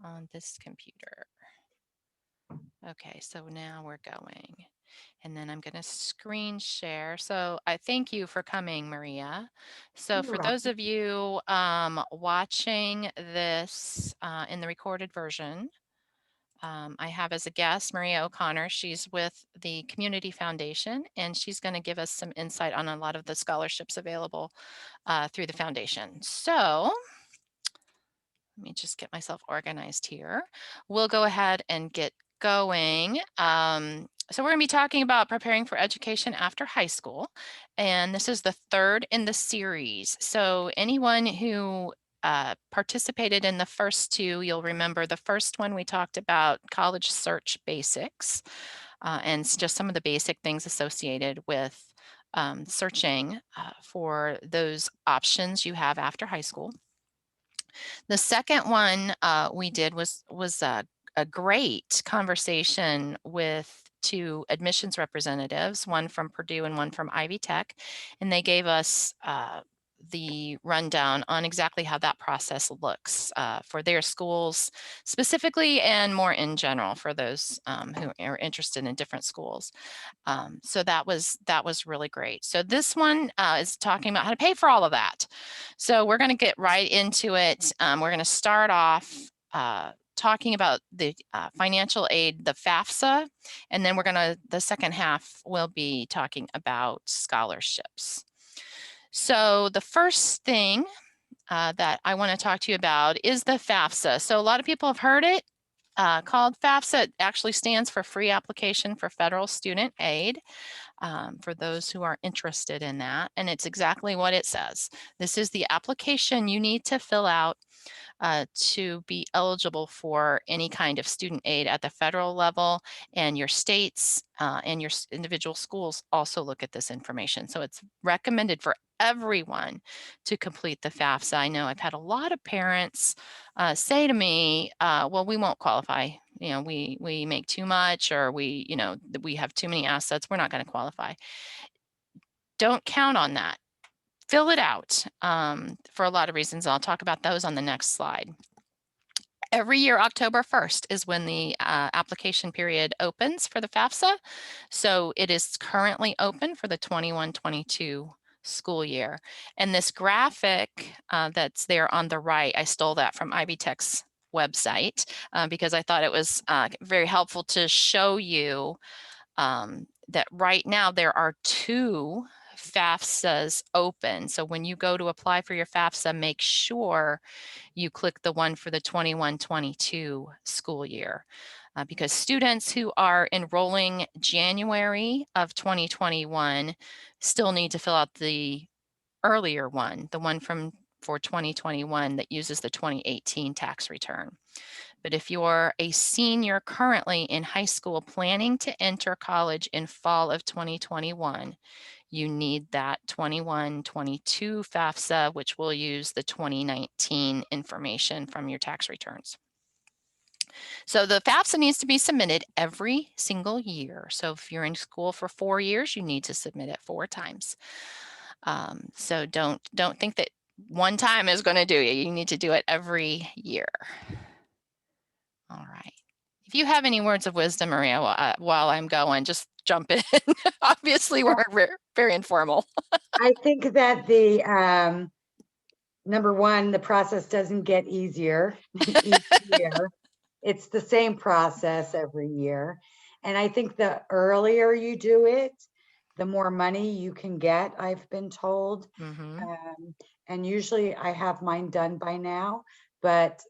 on this computer. Okay, so now we're going. And then I'm going to screen share. So I thank you for coming, Maria. So You're for those welcome. of you watching this in the recorded version, I have as a guest Maria O'Connor. She's with the Community Foundation, and she's going to give us some insight on a lot of the scholarships available through the foundation. So let me just get myself organized here. We'll go ahead and get going. So we're going to be talking about preparing for education after high school, and this is the third in the series. So anyone who participated in the first two, you'll remember the first one we talked about college search basics and just some of the basic things associated with searching for those options you have after high school. The second one we did was a great conversation with two admissions representatives, one from Purdue and one from Ivy Tech, and they gave us the rundown on exactly how that process looks for their schools specifically and more in general for those who are interested in different schools. So that was really great. So this one is talking about how to pay for all of that. So we're going to get right into it. We're going to start off talking about the financial aid, the FAFSA, and then the second half will be talking about scholarships. So the first thing that I want to talk to you about is the FAFSA. So a lot of people have heard it called FAFSA. It actually stands for Free Application for Federal Student Aid. For those who are interested in that, and it's exactly what it says. This is the application you need to fill out to be eligible for any kind of student aid at the federal level, and your states and your individual schools also look at this information. So it's recommended for everyone to complete the FAFSA. I know I've had a lot of parents say to me, well, we won't qualify. We make too much, or we have too many assets. We're not going to qualify. Don't count on that. Fill it out for a lot of reasons. I'll talk about those on the next slide. Every year, October 1st is when the application period opens for the FAFSA. So it is currently open for the 21-22 school year. And this graphic that's there on the right, I stole that from Ivy Tech's website because I thought it was very helpful to show you that right now there are two FAFSAs open. So when you go to apply for your FAFSA, make sure you click the one for the 21-22 school year. Because students who are enrolling January of 2021 still need to fill out the earlier one, the one for 2021 that uses the 2018 tax return. But if you're a senior currently in high school planning to enter college in fall of 2021, you need that 21-22 FAFSA, which will use the 2019 information from your tax returns. So the FAFSA needs to be submitted every single year. So if you're in school for 4 years, you need to submit it 4 times. So don't think that one time is going to do it. You need to do it every year. All right. If you have any words of wisdom, Maria, while I'm going, just jump in. Obviously, we're very informal. I think that number one, the process doesn't get easier each year. It's the same process every year. And I think the earlier you do it, the more money you can get, I've been told. Mm-hmm. And usually I have mine done by now, but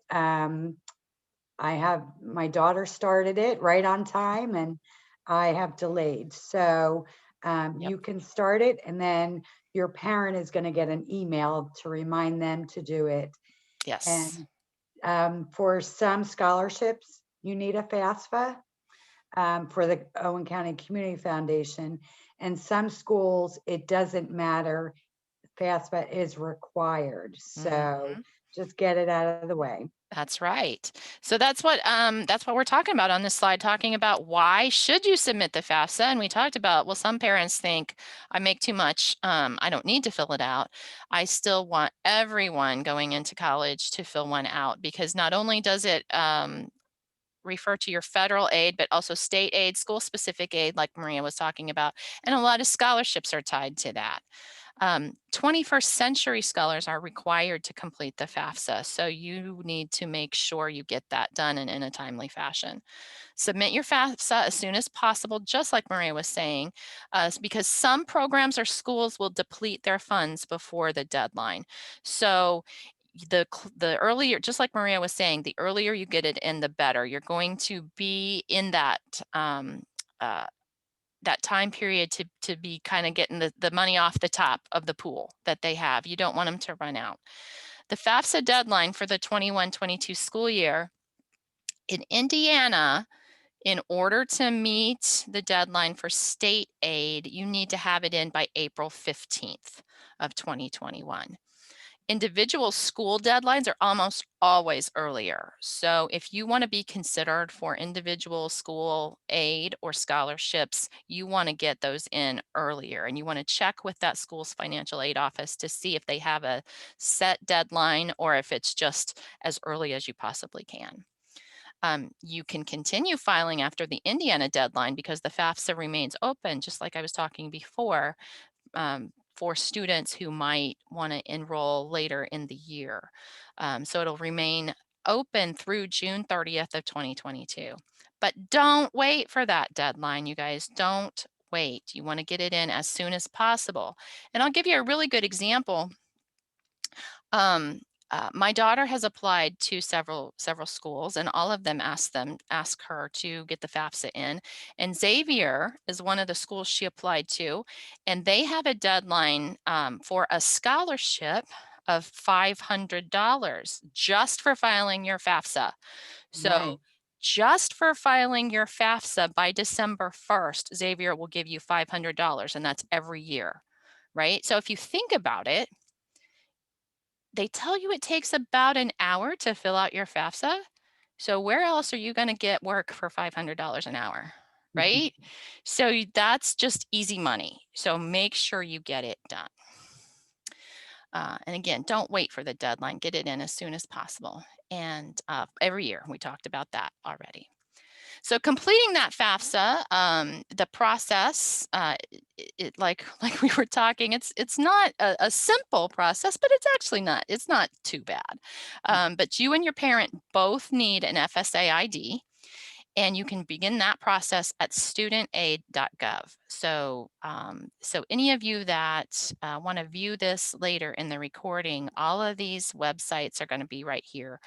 I have my daughter started it right on time and I have delayed. So Yep. you can start it and then your parent is going to get an email to remind them to do it. Yes. And for some scholarships, you need a FAFSA for the Owen County Community Foundation. And some schools, it doesn't matter. FAFSA is required. So Mm-hmm. Just get it out of the way. That's right. So that's what we're talking about on this slide, talking about why should you submit the FAFSA. And we talked about, well, some parents think I make too much, I don't need to fill it out. I still want everyone going into college to fill one out, because not only does it refer to your federal aid, but also state aid, school-specific aid, like Maria was talking about, and a lot of scholarships are tied to that. 21st century scholars are required to complete the FAFSA, so you need to make sure you get that done and in a timely fashion. Submit your FAFSA as soon as possible, just like Maria was saying, because some programs or schools will deplete their funds before the deadline. So the earlier, just like Maria was saying, the earlier you get it in, the better. You're going to be in uh, that time period to be kind of getting the money off the top of the pool that they have. You don't want them to run out. The FAFSA deadline for the 21-22 school year in Indiana, in order to meet the deadline for state aid, you need to have it in by April 15th of 2021. Individual school deadlines are almost always earlier. So if you want to be considered for individual school aid or scholarships, you want to get those in earlier, and you want to check with that school's financial aid office to see if they have a set deadline or if it's just as early as you possibly can. You can continue filing after the Indiana deadline because the FAFSA remains open, just like I was talking before, for students who might want to enroll later in the year. So it'll remain open through June 30th of 2022. But don't wait for that deadline, you guys. Don't wait. You want to get it in as soon as possible. And I'll give you a really good example. My daughter has applied to several schools, and all of them ask her to get the FAFSA in. And Xavier is one of the schools she applied to, and they have a deadline for a scholarship of $500 just for filing your FAFSA. So Right. just for filing your FAFSA by December 1st, Xavier will give you $500, and that's every year, right? So if you think about it, they tell you it takes about an hour to fill out your FAFSA. So where else are you going to get work for $500 an hour, right? So that's just easy money. So make sure you get it done. And again, don't wait for the deadline. Get it in as soon as possible. And every year, we talked about that already. So completing that FAFSA, the process, like we were talking, it's not a simple process, but it's actually not. It's not too bad. But you and your parent both need an FSA ID, and you can begin that process at studentaid.gov. So, so any of you that want to view this later in the recording, all of these websites are going to be right here.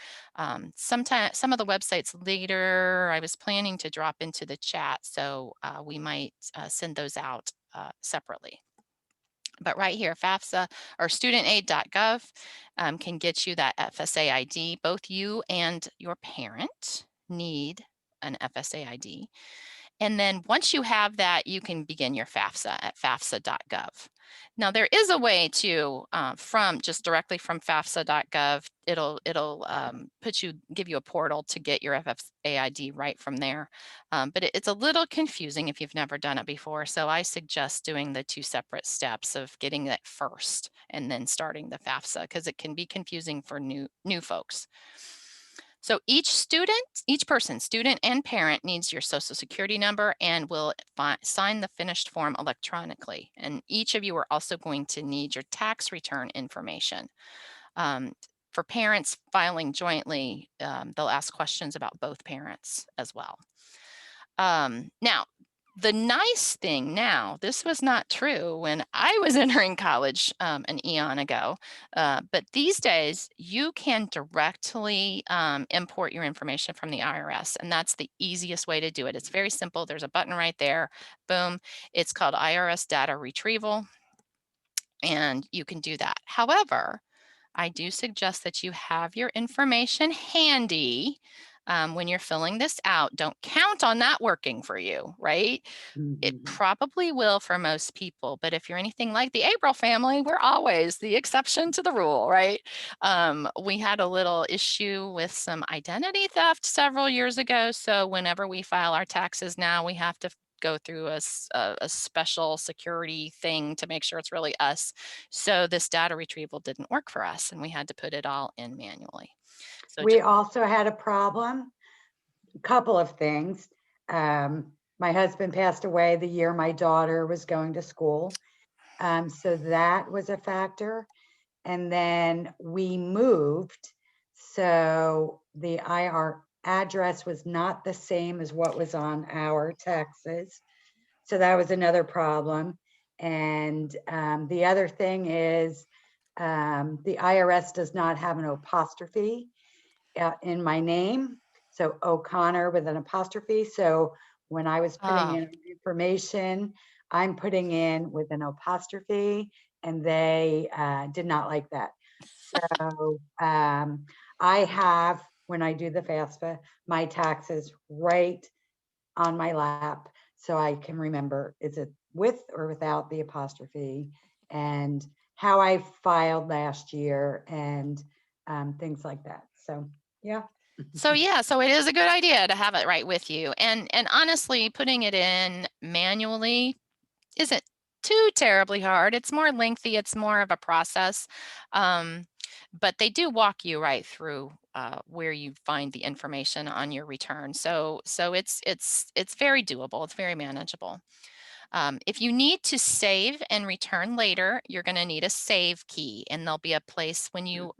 Sometimes some of the websites later, I was planning to drop into the chat, so we might send those out separately. But right here, FAFSA or studentaid.gov can get you that FSA ID. Both you and your parent need an FSA ID. And then once you have that, you can begin your FAFSA at FAFSA.gov. Now there is a way to, from just directly from FAFSA.gov, it'll give you a portal to get your FSA ID right from there. But it's a little confusing if you've never done it before. So I suggest doing the two separate steps of getting that first and then starting the FAFSA, because it can be confusing for new folks. So each person, student and parent, needs your social security number and will sign the finished form electronically. And each of you are also going to need your tax return information. For parents filing jointly, they'll ask questions about both parents as well. Now, the nice thing now, this was not true when I was entering college an eon ago, but these days you can directly import your information from the IRS, and that's the easiest way to do it. It's very simple. There's a button right there. Boom. It's called IRS data retrieval, and you can do that. However, I do suggest that you have your information handy when you're filling this out, don't count on that working for you, right? It Mhm. probably will for most people, but if you're anything like the Abrell family, we're always the exception to the rule, right? We had a little issue with some identity theft several years ago, so whenever we file our taxes now, we have to go through a special security thing to make sure it's really us. So this data retrieval didn't work for us, and we had to put it all in manually. So We just also had a problem, a couple of things. My husband passed away the year my daughter was going to school. So that was a factor. And then we moved. So the IR address was not the same as what was on our taxes. So that was another problem. And the other thing is the IRS does not have an apostrophe in my name. So O'Connor with an apostrophe. So when I was putting oh, in information, I'm putting in with an apostrophe, and they did not like that. So I have, when I do the FAFSA, my taxes right on my lap so I can remember, is it with or without the apostrophe, and how I filed last year, and things like that. So, yeah. so yeah, so it is a good idea to have it right with you. And honestly, putting it in manually isn't too terribly hard. It's more lengthy, it's more of a process. Um, but they do walk you right through where you find the information on your return. So it's very doable. It's very manageable. If you need to save and return later, you're going to need a save key, and there'll be a place when you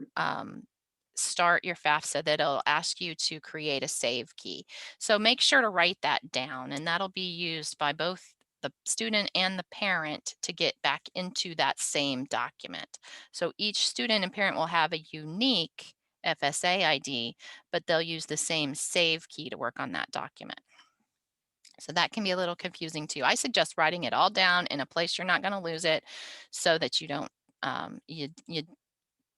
start your FAFSA that it'll ask you to create a save key. So make sure to write that down, and that'll be used by both the student and the parent to get back into that same document. So each student and parent will have a unique FSA ID, but they'll use the same save key to work on that document. So that can be a little confusing too. I suggest writing it all down in a place you're not going to lose it, so that you don't you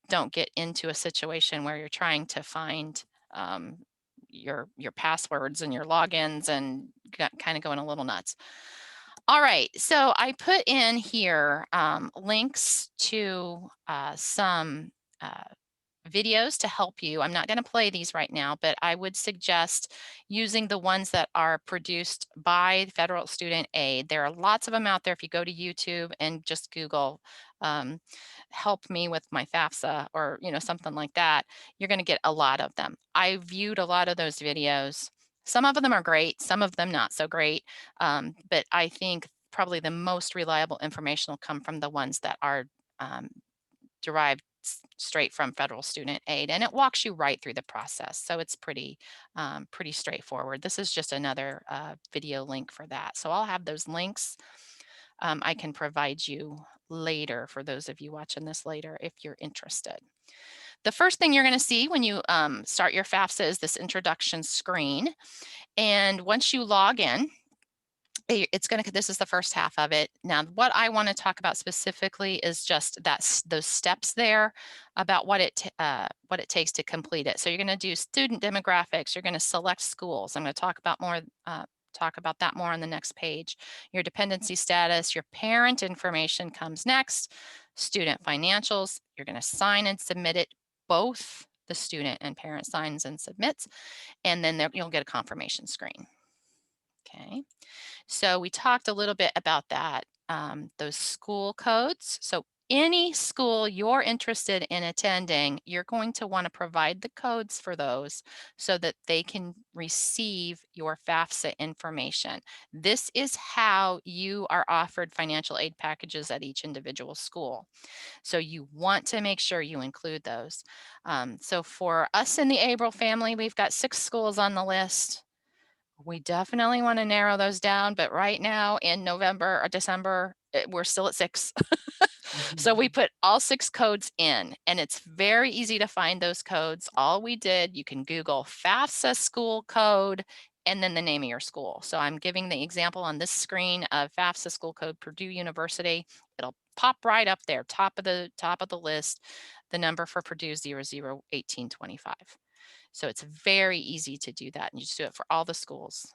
don't get into a situation where you're trying to find your passwords and your logins and kind of going a little nuts. All right, so I put in here links to some uh, videos to help you. I'm not going to play these right now, but I would suggest using the ones that are produced by federal student aid. There are lots of them out there. If you go to YouTube and just Google um, help me with my FAFSA, or something like that, you're going to get a lot of them. I viewed a lot of those videos. Some of them are great, some of them not so great, but I think probably the most reliable information will come from the ones that are um, derived straight from federal student aid, and it walks you right through the process. So it's pretty straightforward. This is just another video link for that. So I'll have those links. I can provide you later for those of you watching this later if you're interested. The first thing you're going to see when you start your FAFSA is this introduction screen. And once you log in, it's going to, this is the first half of it. Now, what I want to talk about specifically is just those steps there about what it takes to complete it. So you're going to do student demographics. You're going to select schools. I'm going to talk about that more on the next page. Your dependency status, your parent information comes next. Student financials. You're going to sign and submit it. Both the student and parent signs and submits, and then you'll get a confirmation screen. Okay. So we talked a little bit about that, those school codes. So any school you're interested in attending, you're going to want to provide the codes for those so that they can receive your FAFSA information. This is how you are offered financial aid packages at each individual school. So you want to make sure you include those. So for us in the Abrell family, we've got 6 schools on the list. We definitely want to narrow those down, but right now in November or December, we're still at 6. So we put all 6 codes in, and it's very easy to find those codes. All we did, you can Google FAFSA school code and then the name of your school. So I'm giving the example on this screen of FAFSA school code, Purdue University. It'll pop right up there, top of the list. The number for Purdue is 001825. So it's very easy to do that, and you just do it for all the schools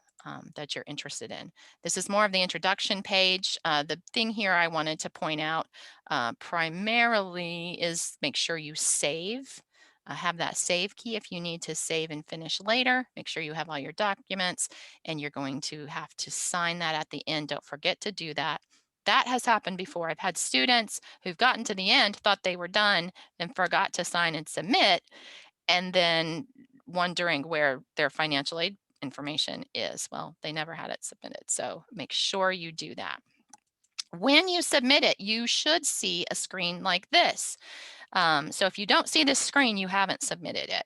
that you're interested in. This is more of the introduction page. The thing here I wanted to point out primarily is make sure you save. Have that save key if you need to save and finish later. Make sure you have all your documents, and you're going to have to sign that at the end. Don't forget to do that. That has happened before. I've had students who've gotten to the end, thought they were done, and forgot to sign and submit, and then wondering where their financial aid information is. Well, they never had it submitted. So make sure you do that. When you submit it, you should see a screen like this. So if you don't see this screen, you haven't submitted it.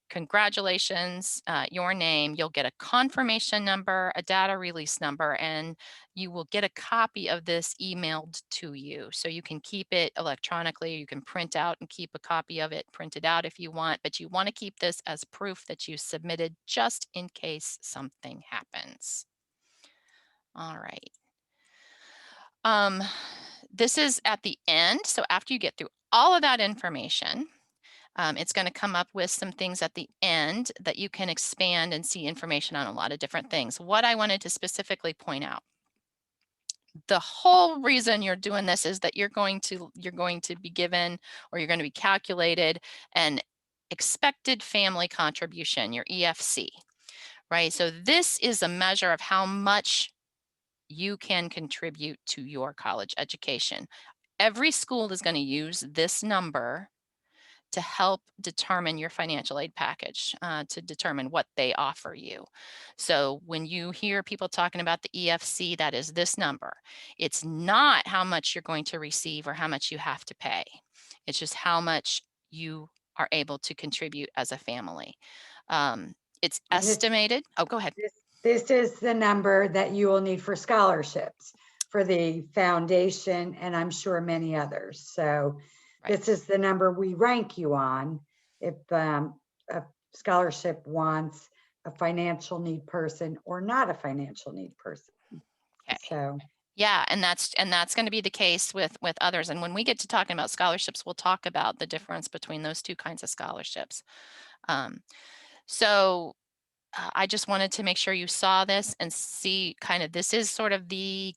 Congratulations, your name. You'll get a confirmation number, a data release number, and you will get a copy of this emailed to you. So you can keep it electronically. You can print out and keep a copy of it printed out if you want, but you want to keep this as proof that you submitted just in case something happens. All right. Um, this is at the end. So after you get through all of that information, it's going to come up with some things at the end that you can expand and see information on a lot of different things. What I wanted to specifically point out, the whole reason you're doing this is that you're going to be given, or you're going to be calculated, an expected family contribution, your EFC, right? So this is a measure of how much you can contribute to your college education. Every school is going to use this number to help determine your financial aid package, to determine what they offer you. So when you hear people talking about the EFC, that is this number. It's not how much you're going to receive or how much you have to pay. It's just how much you are able to contribute as a family. It's And estimated. Oh, go ahead. this is the number that you will need for scholarships for the foundation, and I'm sure many others. So Right. this is the number we rank you on if a scholarship wants a financial need person or not a financial need person. Okay. So Yeah, and that's going to be the case with others. And when we get to talking about scholarships, we'll talk about the difference between those two kinds of scholarships. Um, so I just wanted to make sure you saw this and see kind of this is sort of the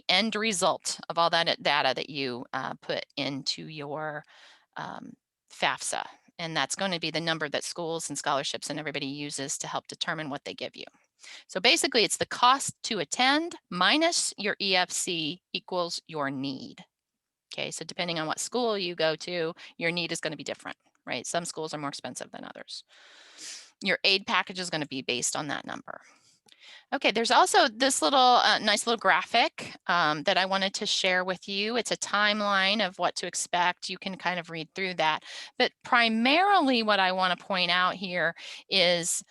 end result of all that data that you put into your FAFSA. And that's going to be the number that schools and scholarships and everybody uses to help determine what they give you. So basically, it's the cost to attend minus your EFC equals your need. Okay, so depending on what school you go to, your need is going to be different, right? Some schools are more expensive than others. Your aid package is going to be based on that number. Okay, there's also this little nice little graphic that I wanted to share with you. It's a timeline of what to expect. You can kind of read through that. But primarily what I want to point out here is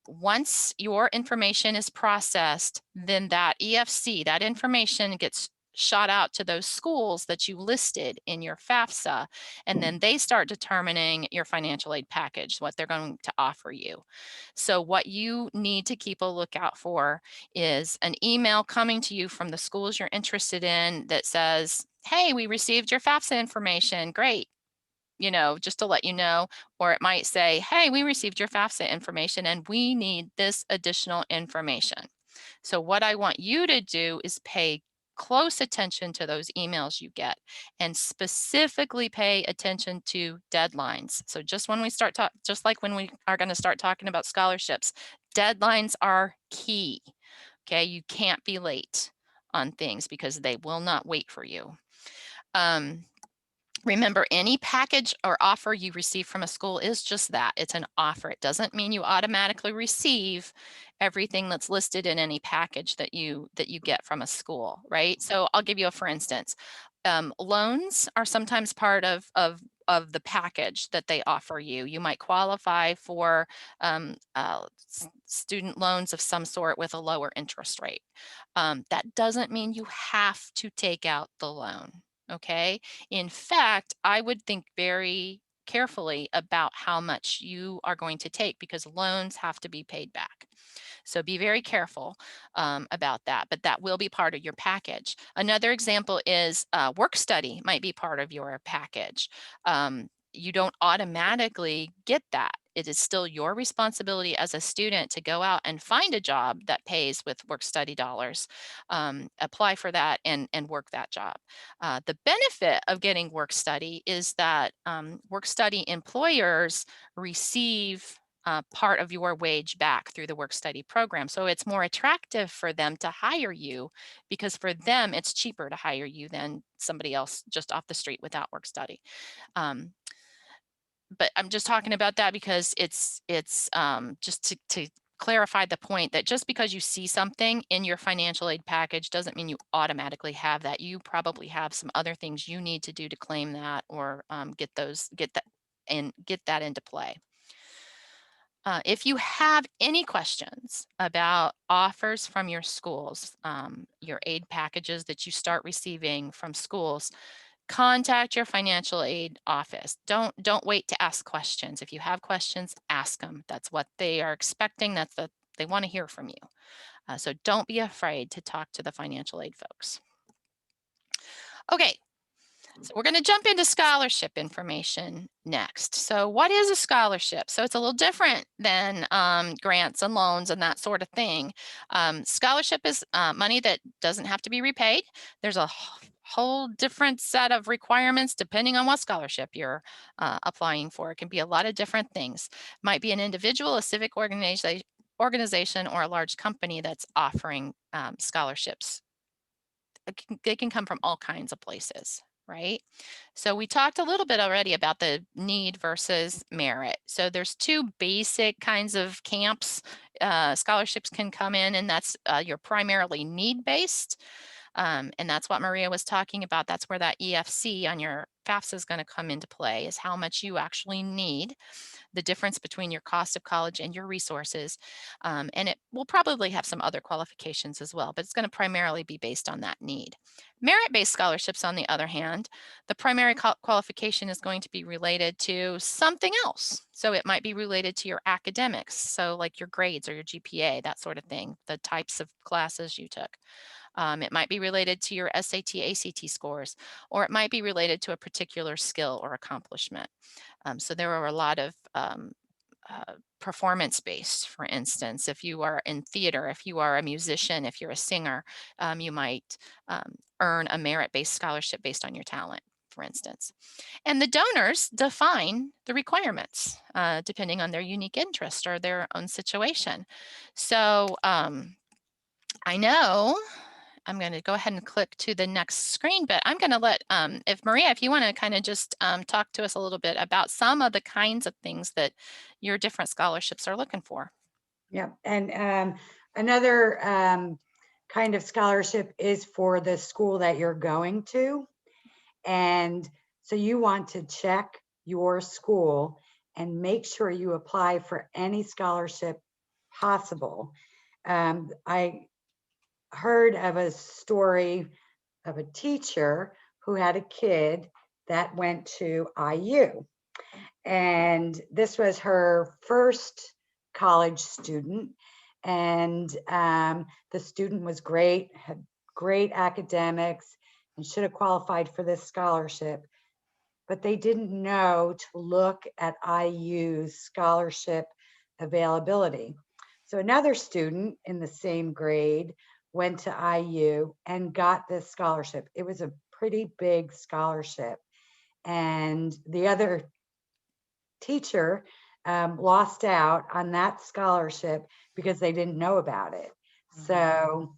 once your information is processed, then that EFC, that information gets shot out to those schools that you listed in your FAFSA, and then they start determining your financial aid package, what they're going to offer you. So what you need to keep a lookout for is an email coming to you from the schools you're interested in that says, hey, we received your FAFSA information, great, just to let you know. Or it might say, hey, we received your FAFSA information and we need this additional information. So what I want you to do is pay close attention to those emails you get, and specifically pay attention to deadlines. So just like when we are going to start talking about scholarships, deadlines are key. Okay, you can't be late on things because they will not wait for you. Remember, any package or offer you receive from a school is just that. It's an offer. It doesn't mean you automatically receive everything that's listed in any package that you get from a school, right? So I'll give you a for instance. Loans are sometimes part of the package that they offer you. You might qualify for student loans of some sort with a lower interest rate. That doesn't mean you have to take out the loan. Okay. In fact, I would think very carefully about how much you are going to take because loans have to be paid back. So be very careful about that, but that will be part of your package. Another example is work study might be part of your package. You don't automatically get that it is still your responsibility as a student to go out and find a job that pays with work study dollars, apply for that and work that job. The benefit of getting work study is that work study employers receive part of your wage back through the work study program. So it's more attractive for them to hire you because for them it's cheaper to hire you than somebody else just off the street without work study. Um, but I'm just talking about that because it's just to clarify the point that just because you see something in your financial aid package doesn't mean you automatically have that. You probably have some other things you need to do to claim that or get that into play. If you have any questions about offers from your schools, your aid packages that you start receiving from schools, contact your financial aid office. Don't wait to ask questions. If you have questions, ask them. That's what they are expecting. They want to hear from you. So don't be afraid to talk to the financial aid folks. Okay, so we're going to jump into scholarship information next. So what is a scholarship? So it's a little different than grants and loans and that sort of thing. Scholarship is money that doesn't have to be repaid. There's a whole different set of requirements depending on what scholarship you're applying for. It can be a lot of different things. It might be an individual, a civic organization, or a large company that's offering scholarships. They can come from all kinds of places, right? So we talked a little bit already about the need versus merit. So there's two basic kinds of camps scholarships can come in, and that's your primarily need-based. And that's what Maria was talking about. That's where that EFC on your FAFSA is going to come into play, is how much you actually need, the difference between your cost of college and your resources. And it will probably have some other qualifications as well, but it's going to primarily be based on that need. Merit-based scholarships, on the other hand, the primary qualification is going to be related to something else. So it might be related to your academics, so like your grades or your GPA, that sort of thing, the types of classes you took. It might be related to your SAT, ACT scores, or it might be related to a particular skill or accomplishment. So there are a lot of performance-based, for instance. If you are in theater, if you are a musician, if you're a singer, you might earn a merit-based scholarship based on your talent, for instance. And the donors define the requirements depending on their unique interest or their own situation. So I know I'm going to go ahead and click to the next screen, but I'm going to let, if Maria, if you want to kind of just talk to us a little bit about some of the kinds of things that your different scholarships are looking for. Yeah, and another kind of scholarship is for the school that you're going to. And so you want to check your school and make sure you apply for any scholarship possible. I heard of a story of a teacher who had a kid that went to IU. And this was her first college student. And the student was great, had great academics, and should have qualified for this scholarship. But they didn't know to look at IU's scholarship availability. So another student in the same grade went to IU and got this scholarship. It was a pretty big scholarship. And the other teacher lost out on that scholarship because they didn't know about it. So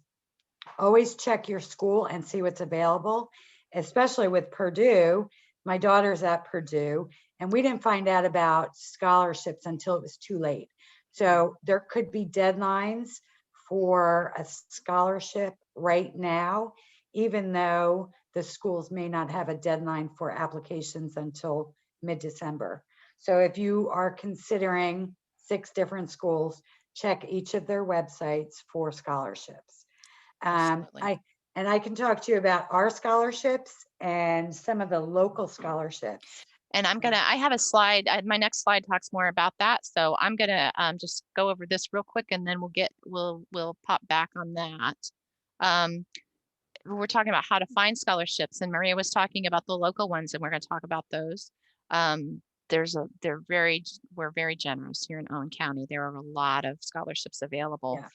always check your school and see what's available, especially with Purdue. My daughter's at Purdue, and we didn't find out about scholarships until it was too late. So there could be deadlines for a scholarship right now, even though the schools may not have a deadline for applications until mid-December. So if you are considering 6 different schools, check each of their websites for scholarships. Absolutely. I can talk to you about our scholarships and some of the local scholarships. And I have a slide, my next slide talks more about that. So I'm gonna just go over this real quick and then we'll pop back on that. We're talking about how to find scholarships, and Maria was talking about the local ones, and we're gonna talk about those. we're very generous here in Owen County. There are a lot of scholarships available, Yeah.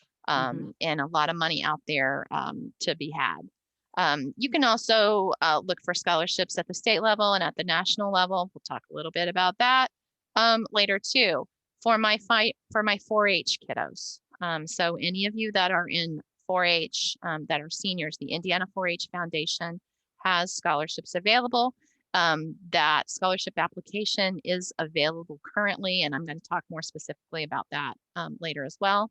Mhm. and a lot of money out there to be had. You can also look for scholarships at the state level and at the national level. We'll talk a little bit about that later too. For my 4-H kiddos. So any of you that are in 4-H that are seniors, the Indiana 4-H Foundation has scholarships available. That scholarship application is available currently, and I'm going to talk more specifically about that later as well.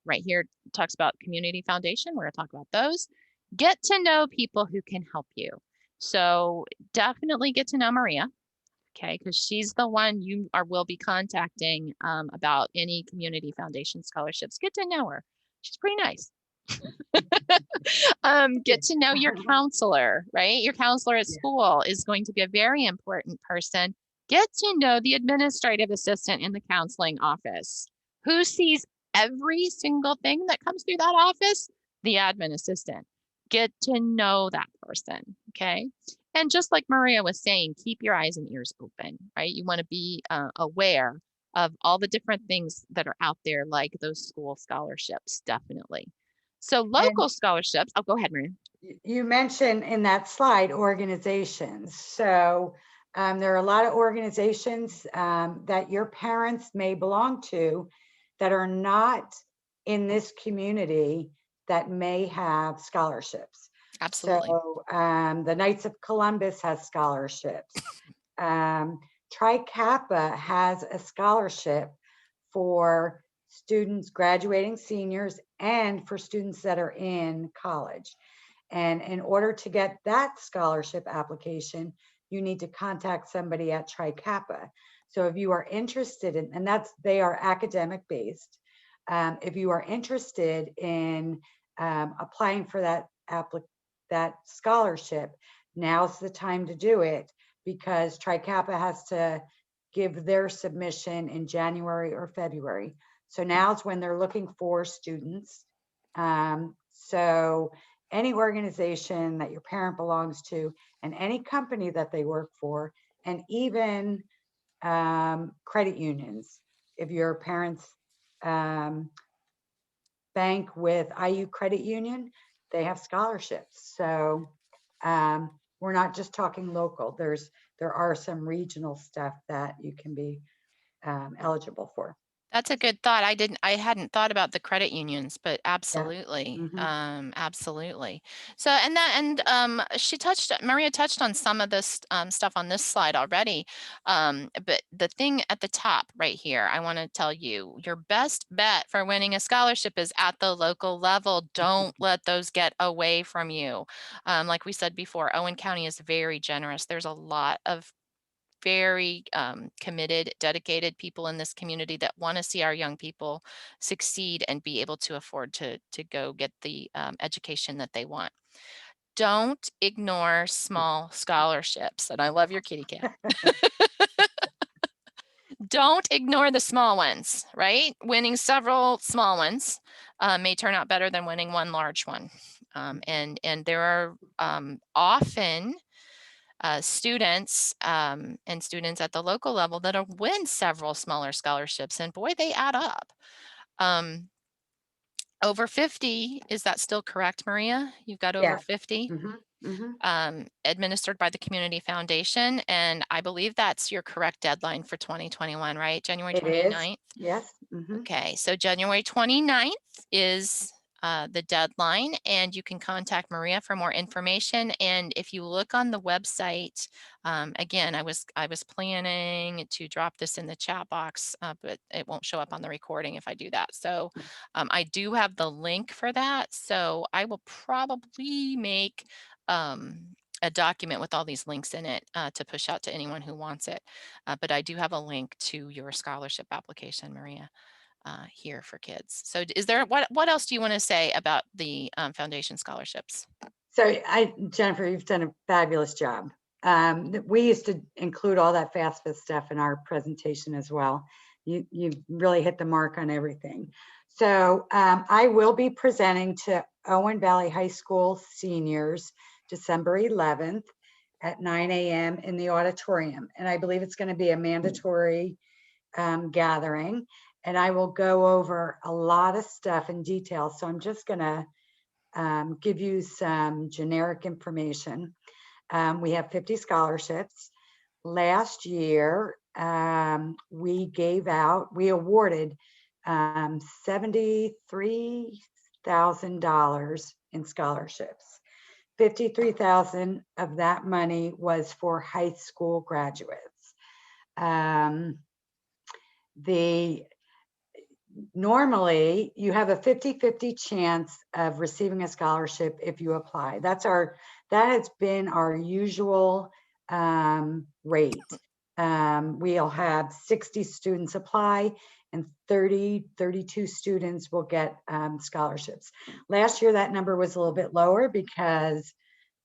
Right here it talks about Community Foundation. We're going to talk about those. Get to know people who can help you. So definitely get to know Maria, okay? Because she's the one you will be contacting about any Community Foundation scholarships. Get to know her. She's pretty nice. Get to know your counselor, right? Your counselor at Yeah. school is going to be a very important person. Get to know the administrative assistant in the counseling office. Who sees every single thing that comes through that office? The admin assistant. Get to know that person, okay? And just like Maria was saying, keep your eyes and ears open, right? You want to be aware of all the different things that are out there, like those school scholarships, definitely. So And local scholarships, oh, go ahead, Maria. you mentioned in that slide organizations. So there are a lot of organizations that your parents may belong to that are not in this community that may have scholarships. Absolutely. So the Knights of Columbus has scholarships. Tri Kappa has a scholarship for students graduating seniors and for students that are in college. And in order to get that scholarship application, you need to contact somebody at Tri Kappa. So if you are interested in, and they are academic based. If you are interested in applying for that scholarship, now's the time to do it, because Tri Kappa has to give their submission in January or February. So now's when they're looking for students. So any organization that your parent belongs to, and any company that they work for, and even credit unions. If your parents bank with IU Credit Union, they have scholarships. So we're not just talking local. There are some regional stuff that you can be eligible for. That's a good thought. I hadn't thought about the credit unions, but Yeah. absolutely. Mhm. Absolutely. So, Maria touched on some of this stuff on this slide already. But the thing at the top right here, I want to tell you, your best bet for winning a scholarship is at the local level. Don't let those get away from you. Like we said before, Owen County is very generous. There's a lot of very committed, dedicated people in this community that want to see our young people succeed and be able to afford to go get the education that they want. Don't ignore small scholarships. And I love your kitty cat. Don't ignore the small ones, right? Winning several small ones may turn out better than winning one large one. And there are often students and students at the local level that'll win several smaller scholarships, and boy, they add up. Over 50, is that still correct, Maria? You've got over Yeah. 50 Mhm. Mhm. administered by the Community Foundation, and I believe that's your correct deadline for 2021, right? January It is. 29th? Yes. Mhm. Okay, so January 29th is the deadline, and you can contact Maria for more information. And if you look on the website, again, I was planning to drop this in the chat box, but it won't show up on the recording if I do that. So I do have the link for that. So I will probably make a document with all these links in it to push out to anyone who wants it. But I do have a link to your scholarship application, Maria, here for kids. So is there, what else do you want to say about the foundation scholarships? So Jennifer, you've done a fabulous job. We used to include all that FAFSA stuff in our presentation as well. You really hit the mark on everything. So I will be presenting to Owen Valley High School seniors December 11th. at 9 a.m. in the auditorium. And I believe it's going to be a mandatory gathering. And I will go over a lot of stuff in detail. So I'm just going to give you some generic information. We have 50 scholarships. Last year, we awarded $73,000 in scholarships. 53,000 of that money was for high school graduates. Normally you have a 50-50 chance of receiving a scholarship if you apply. That has been our usual rate. We'll have 60 students apply and 32 students will get scholarships. Last year, that number was a little bit lower because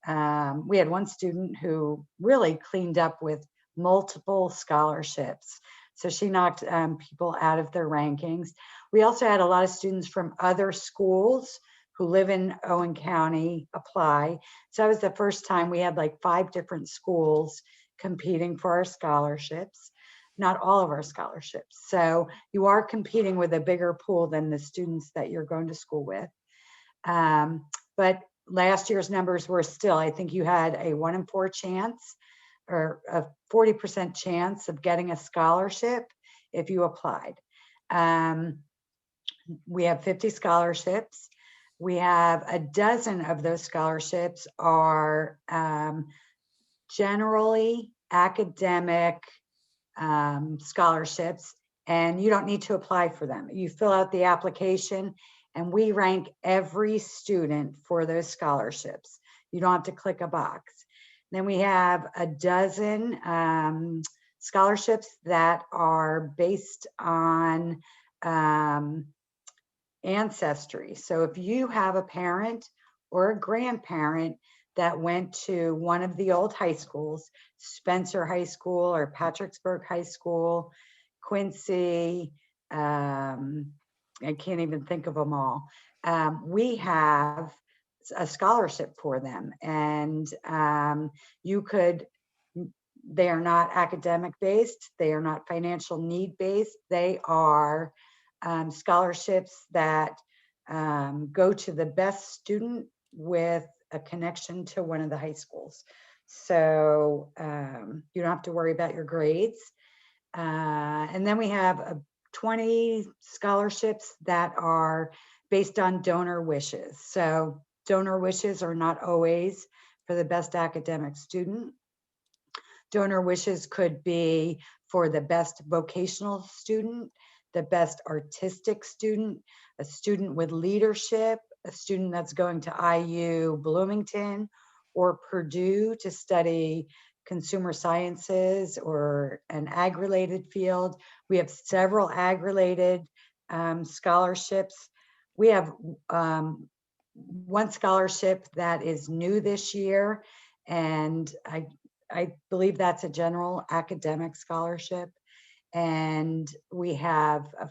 we had one student who really cleaned up with multiple scholarships. So she knocked people out of their rankings. We also had a lot of students from other schools who live in Owen County apply. So that was the first time we had like 5 different schools competing for our scholarships, not all of our scholarships. So you are competing with a bigger pool than the students that you're going to school with. But last year's numbers were still, I think you had a 1 in 4 chance or a 40% chance of getting a scholarship if you applied. We have 50 scholarships. We have a dozen of those scholarships are generally academic scholarships, and you don't need to apply for them. You fill out the application and we rank every student for those scholarships. You don't have to click a box. Then we have a dozen scholarships that are based on ancestry. So if you have a parent or a grandparent that went to one of the old high schools, Spencer High School or Patricksburg High School, Quincy, I can't even think of them all. We have a scholarship for them, and they are not academic based, they are not financial need based, they are scholarships that go to the best student with a connection to one of the high schools. So you don't have to worry about your grades. And then we have 20 scholarships that are based on donor wishes. So donor wishes are not always for the best academic student. Donor wishes could be for the best vocational student, the best artistic student, a student with leadership, a student that's going to IU Bloomington or Purdue to study consumer sciences or an ag-related field. We have several ag-related scholarships. We have one scholarship that is new this year, and I believe that's a general academic scholarship. And we have a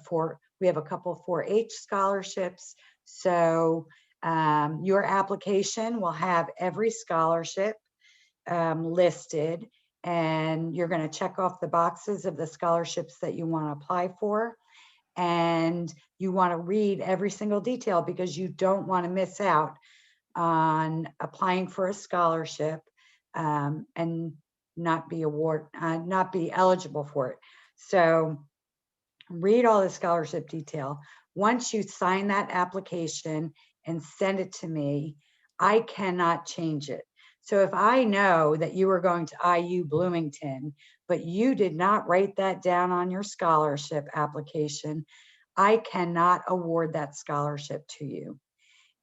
couple 4-H scholarships. So your application will have every scholarship listed, and you're going to check off the boxes of the scholarships that you want to apply for. And you want to read every single detail because you don't want to miss out on applying for a scholarship and not be eligible for it. So read all the scholarship detail. Once you sign that application and send it to me, I cannot change it. So if I know that you are going to IU Bloomington, but you did not write that down on your scholarship application, I cannot award that scholarship to you.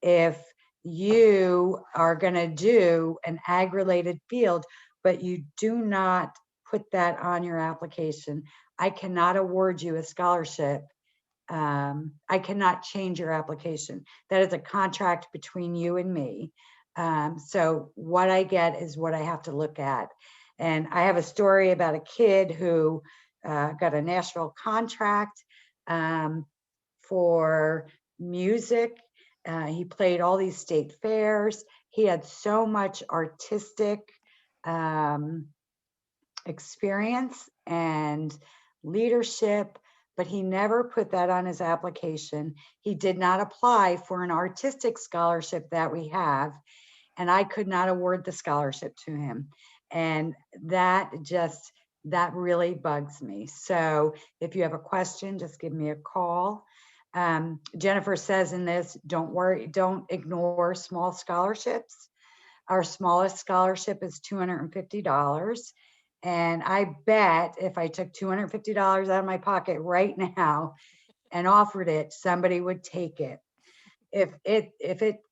If you are going to do an ag-related field, but you do not put that on your application, I cannot award you a scholarship. I cannot change your application. That is a contract between you and me. So what I get is what I have to look at. And I have a story about a kid who got a national contract for music. He played all these state fairs. He had so much artistic um, experience and leadership, but he never put that on his application. He did not apply for an artistic scholarship that we have, and I could not award the scholarship to him. And that really bugs me. So if you have a question, just give me a call. Jennifer says in this, don't worry, don't ignore small scholarships. Our smallest scholarship is $250. And I bet if I took $250 out of my pocket right now and offered it, somebody would take it. If it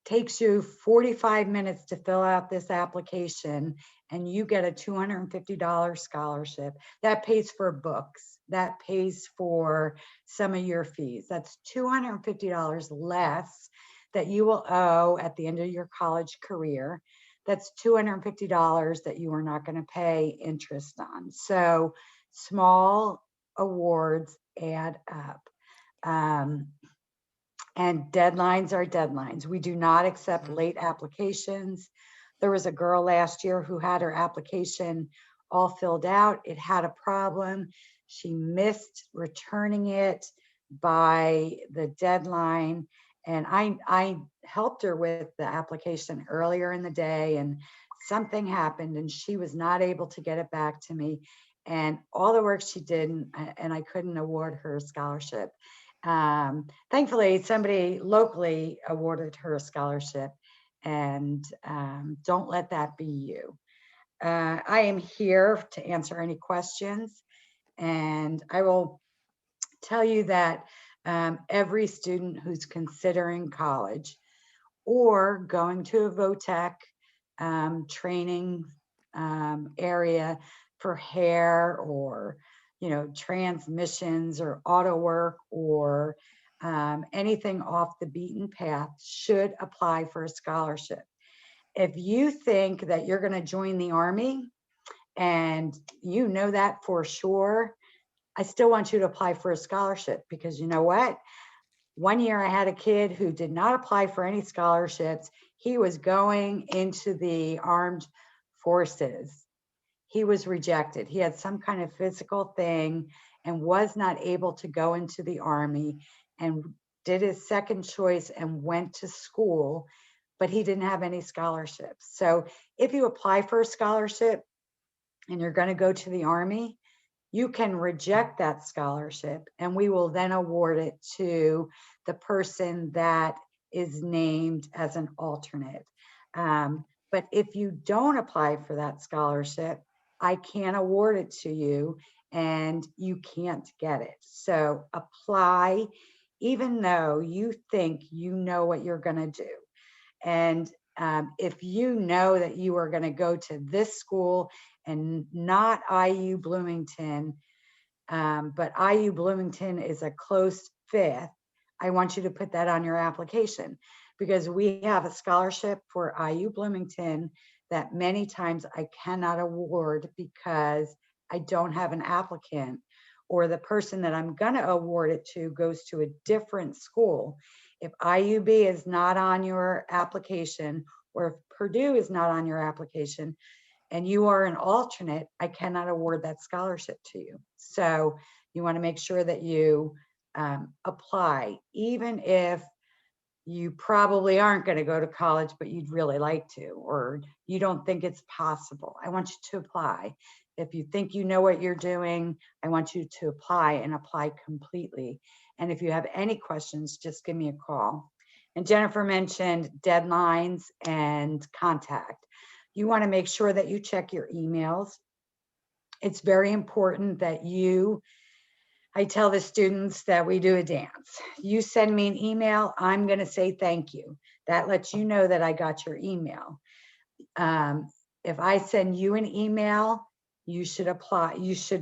takes you 45 minutes to fill out this application and you get a $250 scholarship, that pays for books, that pays for some of your fees. That's $250 less that you will owe at the end of your college career. That's $250 that you are not going to pay interest on. So small awards add up. Um, and deadlines are deadlines. We do not accept Mhm. late applications. There was a girl last year who had her application all filled out. It had a problem. She missed returning it by the deadline. And I helped her with the application earlier in the day, and something happened and she was not able to get it back to me. And all the work she did, and I couldn't award her a scholarship. Thankfully, somebody locally awarded her a scholarship, and don't let that be you. I am here to answer any questions, and I will tell you that every student who's considering college or going to a VOTEC training area for hair or, transmissions or auto work or anything off the beaten path should apply for a scholarship. If you think that you're going to join the Army and you know that for sure, I still want you to apply for a scholarship, because you know what? One year I had a kid who did not apply for any scholarships. He was going into the armed forces. He was rejected. He had some kind of physical thing and was not able to go into the Army, and did his second choice and went to school, but he didn't have any scholarships. So if you apply for a scholarship and you're going to go to the Army, you can reject that scholarship and we will then award it to the person that is named as an alternate. But if you don't apply for that scholarship, I can't award it to you and you can't get it. So apply, even though you think you know what you're going to do. And if you know that you are going to go to this school and not IU Bloomington, but IU Bloomington is a close fifth, I want you to put that on your application, because we have a scholarship for IU Bloomington that many times I cannot award because I don't have an applicant, or the person that I'm going to award it to goes to a different school. If IUB is not on your application, or if Purdue is not on your application, and you are an alternate, I cannot award that scholarship to you. So you want to make sure that you apply, even if you probably aren't going to go to college, but you'd really like to, or you don't think it's possible. I want you to apply. If you think you know what you're doing, I want you to apply and apply completely. And if you have any questions, just give me a call. And Jennifer mentioned deadlines and contact. You want to make sure that you check your emails. It's very important that I tell the students that we do a dance. You send me an email, I'm going to say thank you. That lets you know that I got your email. If I send you an email, you should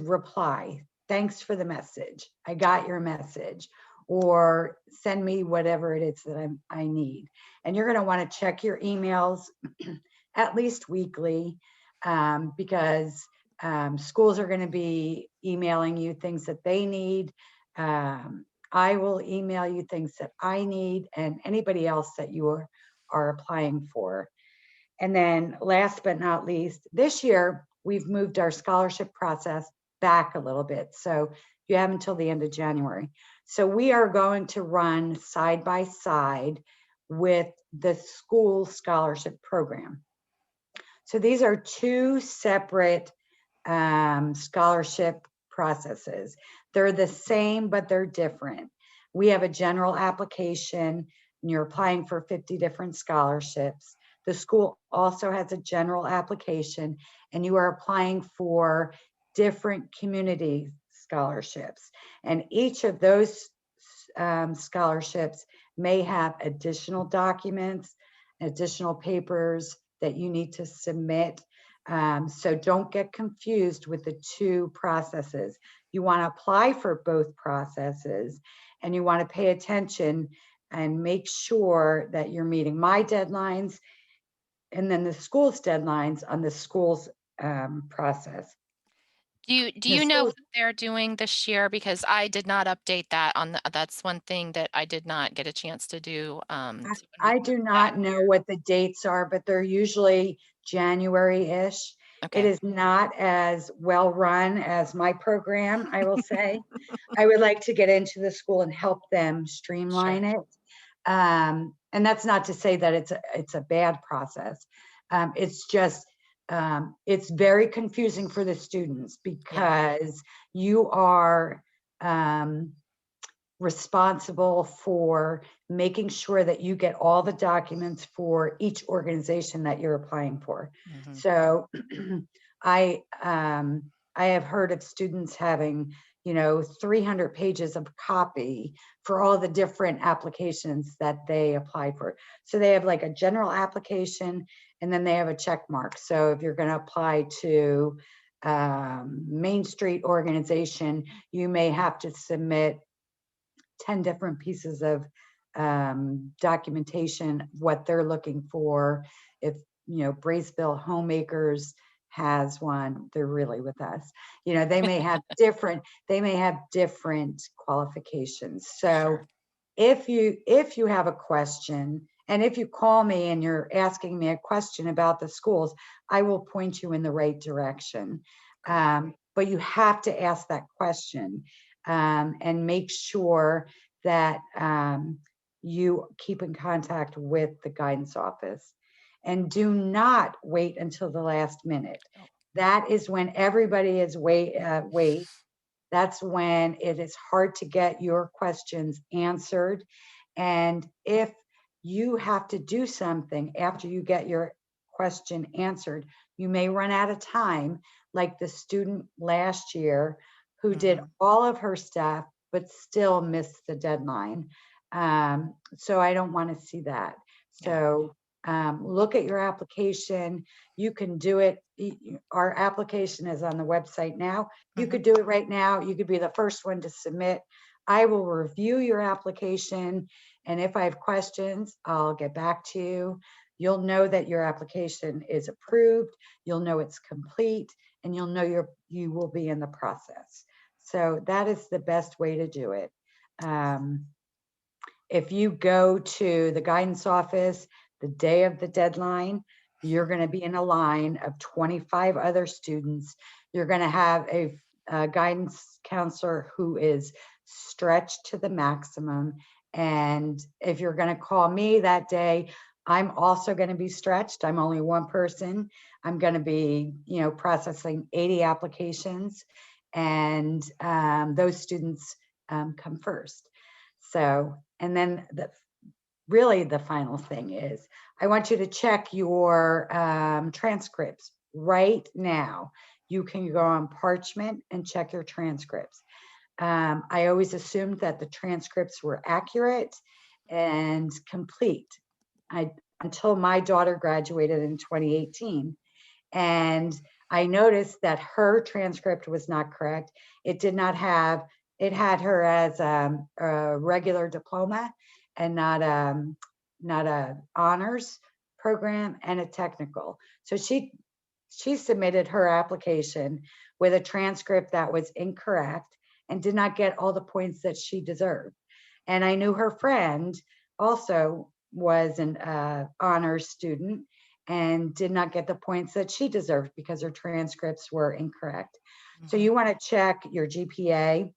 reply. Thanks for the message. I got your message. Or send me whatever it is that I need. And you're going to want to check your emails at least weekly, because schools are going to be emailing you things that they need. I will email you things that I need, and anybody else that you are applying for. And then last but not least, this year, we've moved our scholarship process back a little bit. So you have until the end of January. So we are going to run side by side with the school scholarship program. So these are two separate scholarship processes. They're the same, but they're different. We have a general application, and you're applying for 50 different scholarships. The school also has a general application, and you are applying for different community scholarships. And each of those scholarships may have additional documents, additional papers that you need to submit. So don't get confused with the two processes. You want to apply for both processes, and you want to pay attention and make sure that you're meeting my deadlines and then the school's deadlines on the school's process. Do you The know what schools, they're doing this year? Because I did not update that on the that's one thing that I did not get a chance to do, so when we I started do that not know year. what the dates are, but they're usually January-ish. It Okay, is not as well run as my program, I will say. I would like to get into the school and help them sure. streamline it. And that's not to say that it's a bad process. It's just it's very confusing for the students Yeah. because you are responsible for making sure that you get all the documents for each organization that you're applying for. Mhm. So I have heard of students having 300 pages of copy for all the different applications that they apply for. So they have like a general application, and then they have a check mark. So if you're going to apply to Main Street organization, you may have to submit 10 different pieces of documentation, what they're looking for. If, Braceville Homemakers has one, they're really with us. They may have different qualifications. So Sure. if you have a question, and if you call me and you're asking me a question about the schools, I will point you in the right direction. Great. But you have to ask that question, and make sure that you keep in contact with the guidance office. And do not wait until the last minute. Oh, That is when everybody is wait. That's when it is hard to get your questions answered. And if you have to do something after you get your question answered, you may run out of time, like the student last year who did mhm. all of her stuff but still missed the deadline. So I don't want to see that. Yeah. So look at your application. You can do it. Our application is on the website now. You Mhm. could do it right now. You could be the first one to submit. I will review your application, and if I have questions, I'll get back to you. You'll know that your application is approved, you'll know it's complete, and you'll know you will be in the process. So that is the best way to do it. Um, if you go to the guidance office the day of the deadline, you're going to be in a line of 25 other students. You're going to have a guidance counselor who is stretched to the maximum. And if you're going to call me that day, I'm also going to be stretched. I'm only one person. I'm going to be, processing 80 applications, and those students come first. So, and then really the final thing is, I want you to check your transcripts right now. You can go on Parchment and check your transcripts. I always assumed that the transcripts were accurate and complete. I until my daughter graduated in 2018. And I noticed that her transcript was not correct. It did not have, it had her as a regular diploma, and not a honors program and a technical. So she submitted her application with a transcript that was incorrect and did not get all the points that she deserved. And I knew her friend also was an honors student, and did not get the points that she deserved because her transcripts were incorrect. So Mhm. you want to check your GPA,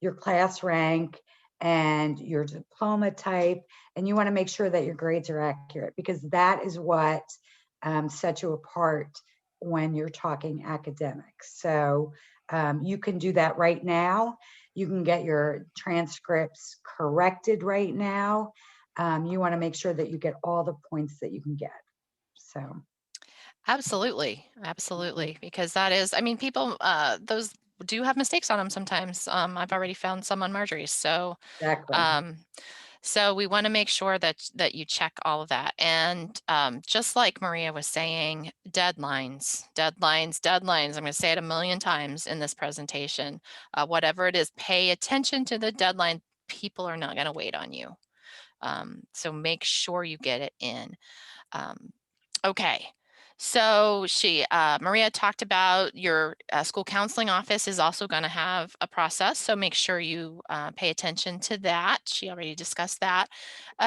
your class rank, and your diploma type, and you want to make sure that your grades are accurate, because that is what sets you apart when you're talking academics. So you can do that right now. You can get your transcripts corrected right now. You want to make sure that you get all the points that you can get. So, Absolutely, mhm, absolutely, because that is, I mean, people, those do have mistakes on them sometimes. I've already found some on Marjorie's, exactly. um, so we want to make sure that you check all of that. And just like Maria was saying, deadlines, deadlines, deadlines. I'm going to say it a million times in this presentation. Whatever it is, pay attention to the deadline. People are not going to wait on you. So make sure you get it in. Um, okay. So Maria talked about your school counseling office is also going to have a process. So make sure you pay attention to that. She already discussed that.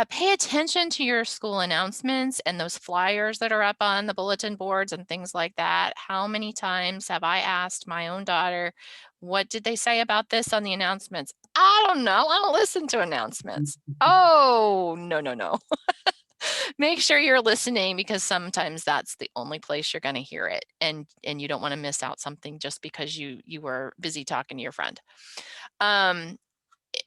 Pay attention to your school announcements and those flyers that are up on the bulletin boards and things like that. How many times have I asked my own daughter, what did they say about this on the announcements? I don't know. I don't listen to announcements. Oh, no, no, no. Make sure you're listening, because sometimes that's the only place you're going to hear it, and you don't want to miss out something just because you were busy talking to your friend. um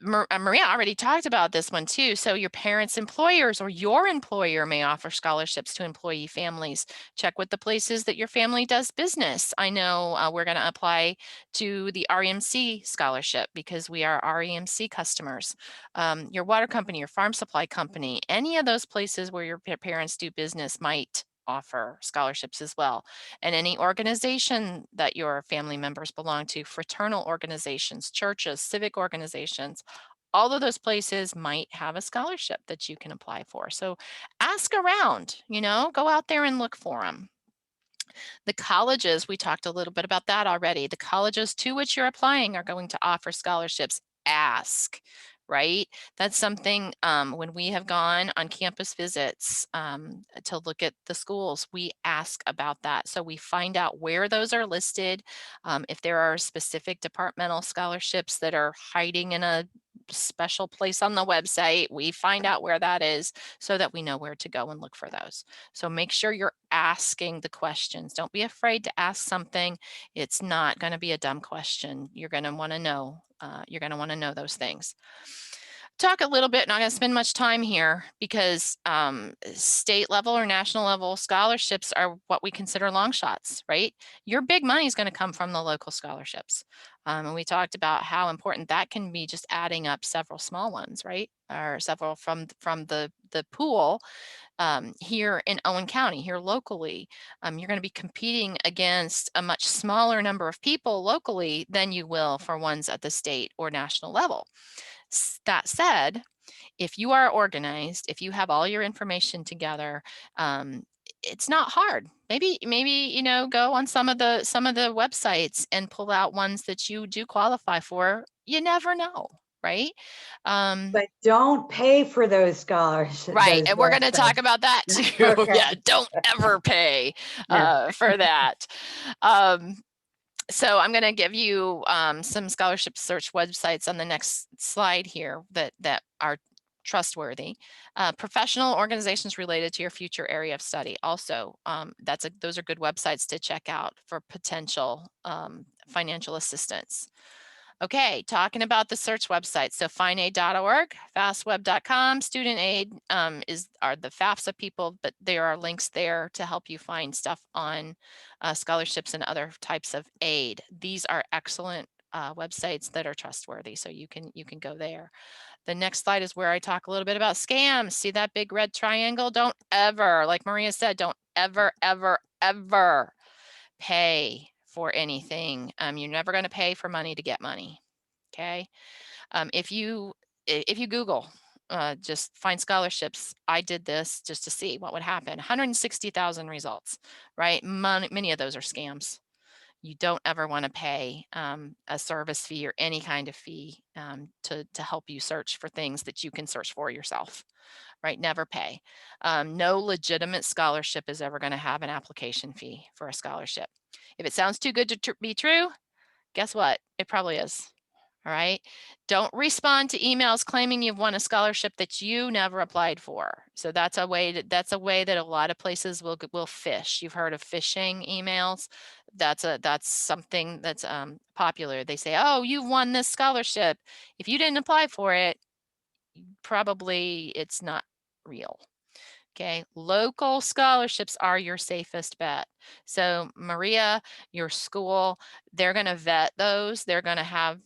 Maria already talked about this one too. So your parents' employers or your employer may offer scholarships to employee families. Check with the places that your family does business. I know we're going to apply to the REMC scholarship because we are REMC customers. Your water company, your farm supply company, any of those places where your parents do business might offer scholarships as well. And any organization that your family members belong to, fraternal organizations, churches, civic organizations, all of those places might have a scholarship that you can apply for. So ask around, go out there and look for them. The colleges, we talked a little bit about that already. The colleges to which you're applying are going to offer scholarships. Ask, right? That's something when we have gone on campus visits to look at the schools, we ask about that. So we find out where those are listed. If there are specific departmental scholarships that are hiding in a special place on the website, we find out where that is so that we know where to go and look for those. So make sure you're asking the questions. Don't be afraid to ask something. It's not going to be a dumb question. You're going to want to know. You're going to want to know those things. Talk a little bit, not going to spend much time here, because state level or national level scholarships are what we consider long shots, right? Your big money is going to come from the local scholarships. And we talked about how important that can be, just adding up several small ones, right? Or several from the pool here in Owen County, here locally. You're going to be competing against a much smaller number of people locally than you will for ones at the state or national level. That said, if you are organized, if you have all your information together, it's not hard. Maybe go on some of the websites and pull out ones that you do qualify for. You never know, right? Um, But don't pay for those scholarships, Right, those and we're gonna talk websites. about that too. Okay. Yeah, don't ever pay, Yeah. for that. Um, so I'm gonna give you, some scholarship search websites on the next slide here that are trustworthy. Professional organizations related to your future area of study. Also, those are good websites to check out for potential, financial assistance. Okay, talking about the search websites. So finaid.org, fastweb.com, student aid are the FAFSA people, but there are links there to help you find stuff on scholarships and other types of aid. These are excellent websites that are trustworthy, so you can go there. The next slide is where I talk a little bit about scams. See that big red triangle? Don't ever, like Maria said, don't ever, ever, ever pay for anything. You're never going to pay for money to get money. Okay. If you Google, just find scholarships. I did this just to see what would happen. 160,000 results, right? Many of those are scams. You don't ever want to pay a service fee or any kind of fee to help you search for things that you can search for yourself, right? Never pay. No legitimate scholarship is ever going to have an application fee for a scholarship. If it sounds too good to be true, guess what? It probably is. All right. Don't respond to emails claiming you've won a scholarship that you never applied for. So that's a way that a lot of places will fish. You've heard of phishing emails. That's something that's popular. They say, "Oh, you won this scholarship. If you didn't apply for it, probably it's not real." Okay, local scholarships are your safest bet. So Maria, your school, they're going to vet those. They're going to have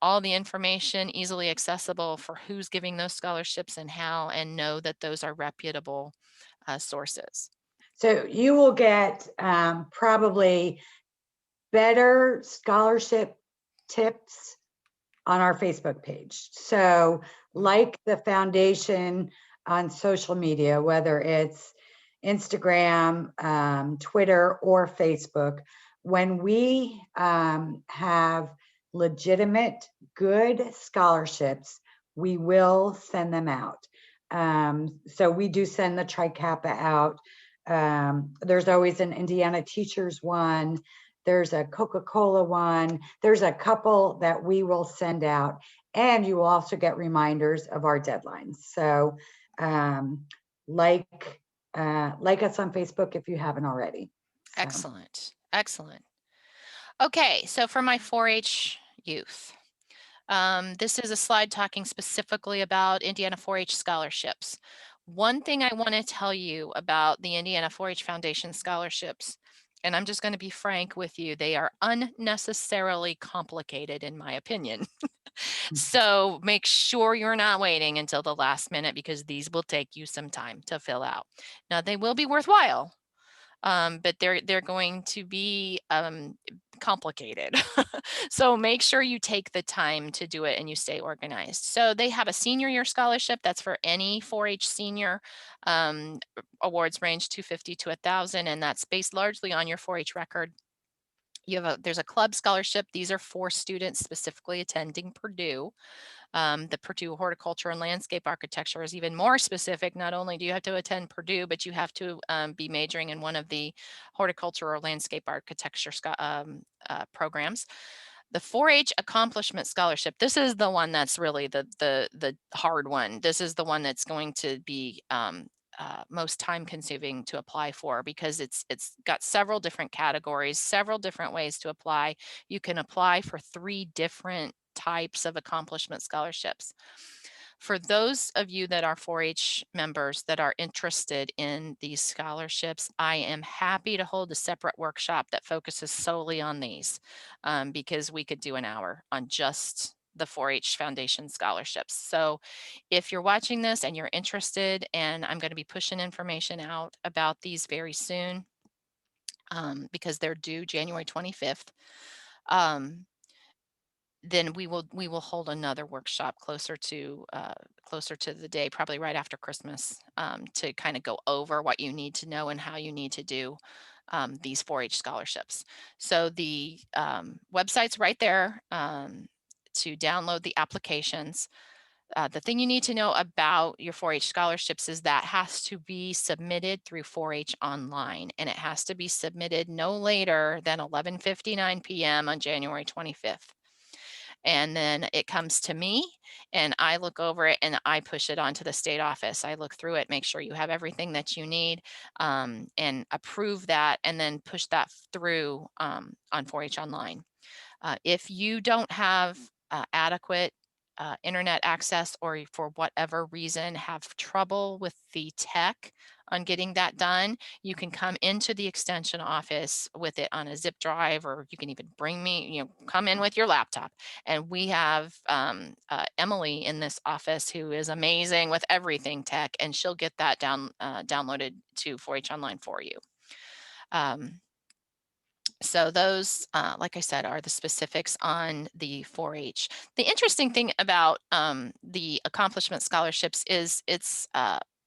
all the information easily accessible for who's giving those scholarships and how, and know that those are reputable sources. So you will get probably better scholarship tips on our Facebook page. So, like the foundation on social media, whether it's Instagram, Twitter, or Facebook, when we have legitimate, good scholarships, we will send them out. So we do send the Tri-Kappa out. There's always an Indiana teachers one. There's a Coca-Cola one. There's a couple that we will send out, and you will also get reminders of our deadlines. So, like us on Facebook if you haven't already. So. Excellent, excellent. Okay, so for my 4-H youth, this is a slide talking specifically about Indiana 4-H scholarships. One thing I want to tell you about the Indiana 4-H Foundation scholarships, and I'm just going to be frank with you, they are unnecessarily complicated in my opinion. So make sure you're not waiting until the last minute because these will take you some time to fill out. Now they will be worthwhile, but they're going to be complicated. So make sure you take the time to do it and you stay organized. So they have a senior year scholarship. That's for any 4-H senior. Awards range 250 to 1,000, and that's based largely on your 4-H record. There's a club scholarship. These are for students specifically attending Purdue. The Purdue Horticulture and Landscape Architecture is even more specific. Not only do you have to attend Purdue, but you have to be majoring in one of the horticulture or landscape architecture programs. The 4-H Accomplishment Scholarship, this is the one that's really the hard one. This is the one that's going to be most time consuming to apply for because it's got several different categories, several different ways to apply. You can apply for 3 different types of accomplishment scholarships. For those of you that are 4-H members that are interested in these scholarships, I am happy to hold a separate workshop that focuses solely on these because we could do an hour on just the 4-H Foundation scholarships. So if you're watching this and you're interested, and I'm going to be pushing information out about these very soon because they're due January 25th. Then we will hold another workshop closer to the day, probably right after Christmas, to kind of go over what you need to know and how you need to do these 4-H scholarships. So the website's right there to download the applications. The thing you need to know about your 4-H scholarships is that has to be submitted through 4-H online, and it has to be submitted no later than 11:59 p.m. on January 25th. And then it comes to me and I look over it and I push it onto the state office. I look through it, make sure you have everything that you need, and approve that, and then push that through on 4-H Online. If you don't have adequate internet access, or for whatever reason have trouble with the tech on getting that done, you can come into the extension office with it on a zip drive, or you can even come in with your laptop. And we have Emily in this office who is amazing with everything tech, and she'll get that downloaded to 4-H Online for you. So those, like I said, are the specifics on the 4-H. The interesting thing about the accomplishment scholarships is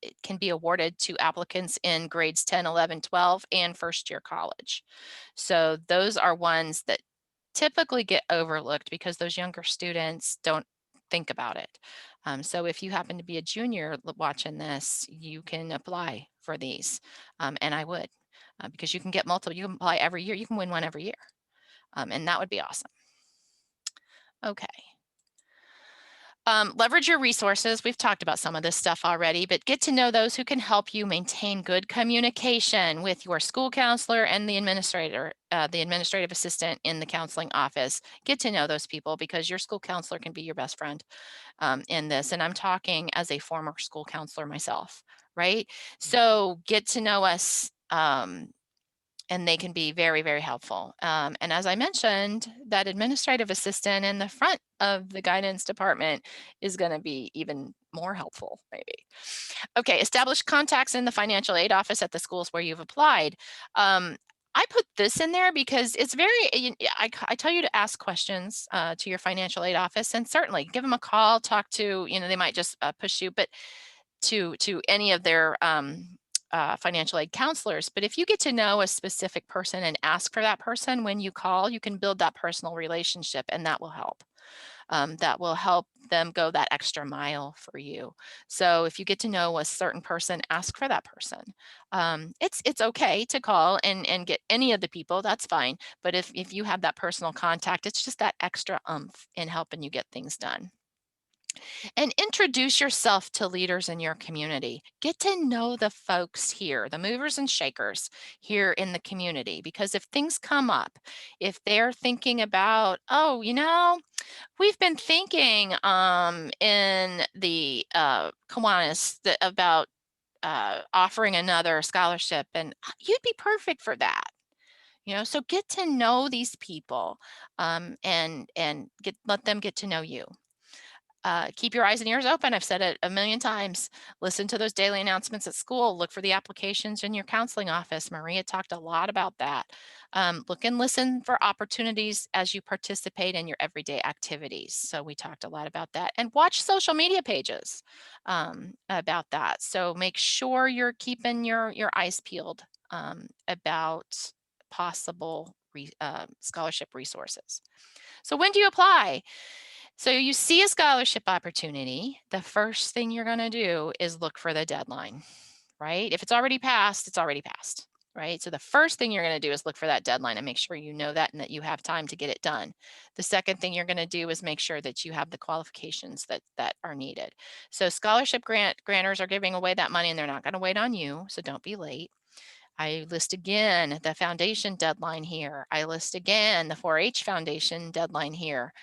it can be awarded to applicants in grades 10, 11, 12, and first year college. So those are ones that typically get overlooked because those younger students don't think about it. So if you happen to be a junior watching this, you can apply for these, and I would, because you can get multiple. You can apply every year. You can win one every year, and that would be awesome. Okay. Leverage your resources. We've talked about some of this stuff already, but get to know those who can help you maintain good communication with your school counselor and the administrator, the administrative assistant in the counseling office. Get to know those people because your school counselor can be your best friend in this. And I'm talking as a former school counselor myself, right? So get to know us. And they can be very, very helpful. And as I mentioned, that administrative assistant in the front of the guidance department is going to be even more helpful, maybe. Okay, establish contacts in the financial aid office at the schools where you've applied. I put this in there because it's very, I tell you to ask questions to your financial aid office, and certainly give them a call, talk to, they might just push you, but to any of their financial aid counselors. But if you get to know a specific person and ask for that person when you call, you can build that personal relationship, and that will help. That will help them go that extra mile for you. So if you get to know a certain person, ask for that person. It's okay to call and get any of the people. That's fine. But if you have that personal contact, it's just that extra umph in helping you get things done. And introduce yourself to leaders in your community. Get to know the folks here, the movers and shakers here in the community, because if things come up, if they're thinking about, oh, we've been thinking in the Kiwanis about offering another scholarship, and you'd be perfect for that. So get to know these people, and let them get to know you. Keep your eyes and ears open. I've said it a million times. Listen to those daily announcements at school. Look for the applications in your counseling office. Maria talked a lot about that. Look and listen for opportunities as you participate in your everyday activities. So we talked a lot about that. And watch social media pages about that. So make sure you're keeping your eyes peeled about possible scholarship resources. So when do you apply? So you see a scholarship opportunity, the first thing you're going to do is look for the deadline, right? If it's already passed, it's already passed, right? So the first thing you're going to do is look for that deadline and make sure you know that and that you have time to get it done. The second thing you're going to do is make sure that you have the qualifications that are needed. So scholarship grantors are giving away that money and they're not going to wait on you, so don't be late. I list again the foundation deadline here. I list again the 4-H foundation deadline here.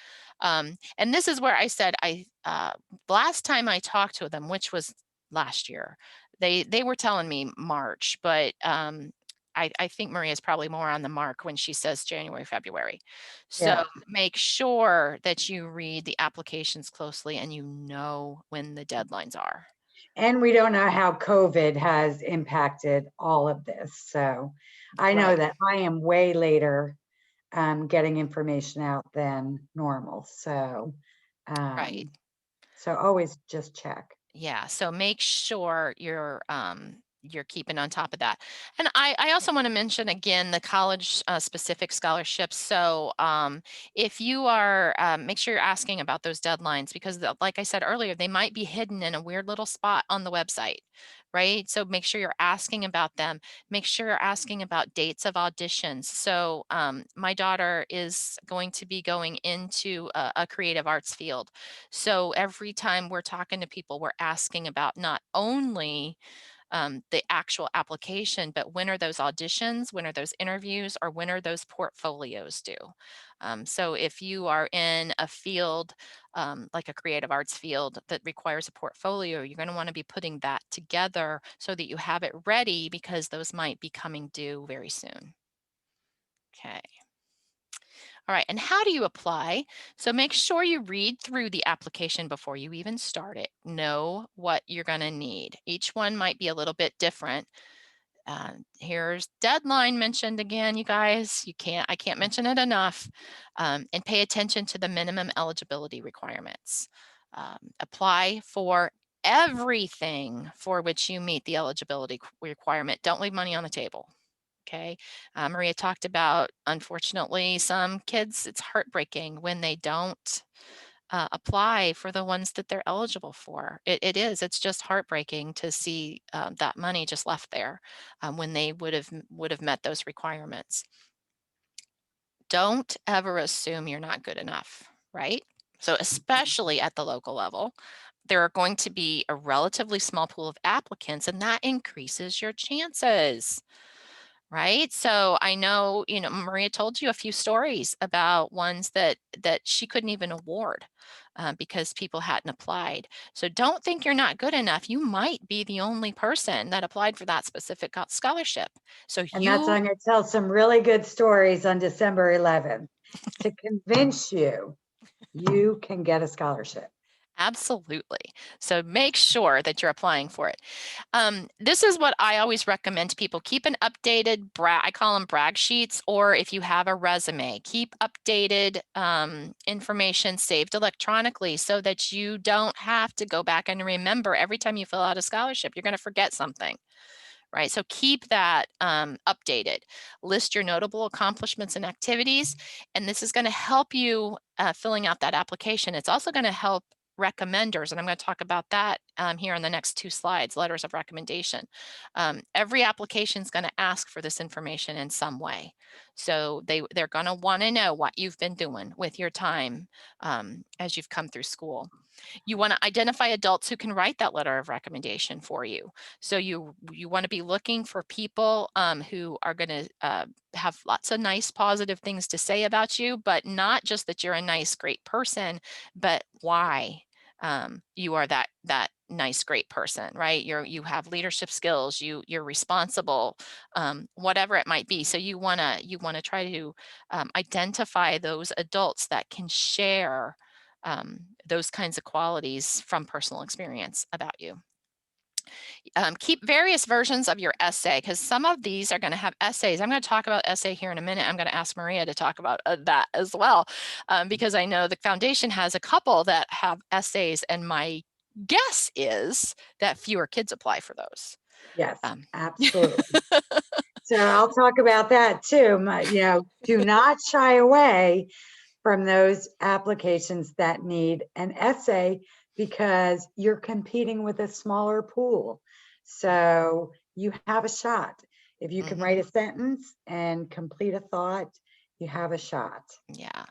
And this is where I said last time I talked to them, which was last year, they were telling me March, but I think Maria's probably more on the mark when she says January, February. So Yeah. make sure that you read the applications closely and you know when the deadlines are. And we don't know how COVID has impacted all of this. So I know Right, that I am way later getting information out than normal. right. Um, so always just check. Yeah, so make sure you're keeping on top of that. And I also want to mention again the college specific scholarships. So if you are, make sure you're asking about those deadlines because like I said earlier, they might be hidden in a weird little spot on the website, right? So make sure you're asking about them. Make sure you're asking about dates of auditions. So my daughter is going to be going into a creative arts field. So every time we're talking to people, we're asking about not only the actual application, but when are those auditions, when are those interviews, or when are those portfolios due? So if you are in a field like a creative arts field that requires a portfolio, you're going to want to be putting that together so that you have it ready because those might be coming due very soon. Okay. All right, and how do you apply? So make sure you read through the application before you even start it. Know what you're going to need. Each one might be a little bit different. Here's deadline mentioned again, you guys. I can't mention it enough. And pay attention to the minimum eligibility requirements. Apply for everything for which you meet the eligibility requirement. Don't leave money on the table. Okay. Maria talked about, unfortunately, some kids, it's heartbreaking when they don't apply for the ones that they're eligible for. It is. It's just heartbreaking to see that money just left there when they would have met those requirements. Don't ever assume you're not good enough, right? So, especially at the local level, there are going to be a relatively small pool of applicants, and that increases your chances. Right? So I know, Maria told you a few stories about ones that she couldn't even award because people hadn't applied. So don't think you're not good enough. You might be the only person that applied for that specific scholarship. So And that's, you I'm going to tell some really good stories on December 11th to convince you you can get a scholarship. absolutely. So make sure that you're applying for it. This is what I always recommend to people. Keep an updated I call them brag sheets, or if you have a resume, keep updated information saved electronically so that you don't have to go back and remember every time you fill out a scholarship. You're going to forget something. Right. So keep that updated. List your notable accomplishments and activities. And this is going to help you filling out that application. It's also going to help recommenders. And I'm going to talk about that here on the next two slides, letters of recommendation. Every application is going to ask for this information in some way. So they're going to want to know what you've been doing with your time as you've come through school. You want to identify adults who can write that letter of recommendation for you. So you want to be looking for people who are going to have lots of nice, positive things to say about you, but not just that you're a nice, great person, but why you are that nice, great person, right? You have leadership skills. You're responsible, whatever it might be. So you wanna try to identify those adults that can share those kinds of qualities from personal experience about you. Keep various versions of your essay because some of these are going to have essays. I'm going to talk about essay here in a minute. I'm going to ask Maria to talk about that as well because I know the foundation has a couple that have essays, and my guess is that fewer kids apply for those. Yes, Um, absolutely. So I'll talk about that too. Do not shy away from those applications that need an essay because you're competing with a smaller pool. So you have a shot. If you can write mhm, a sentence and complete a thought, you have a shot. yeah.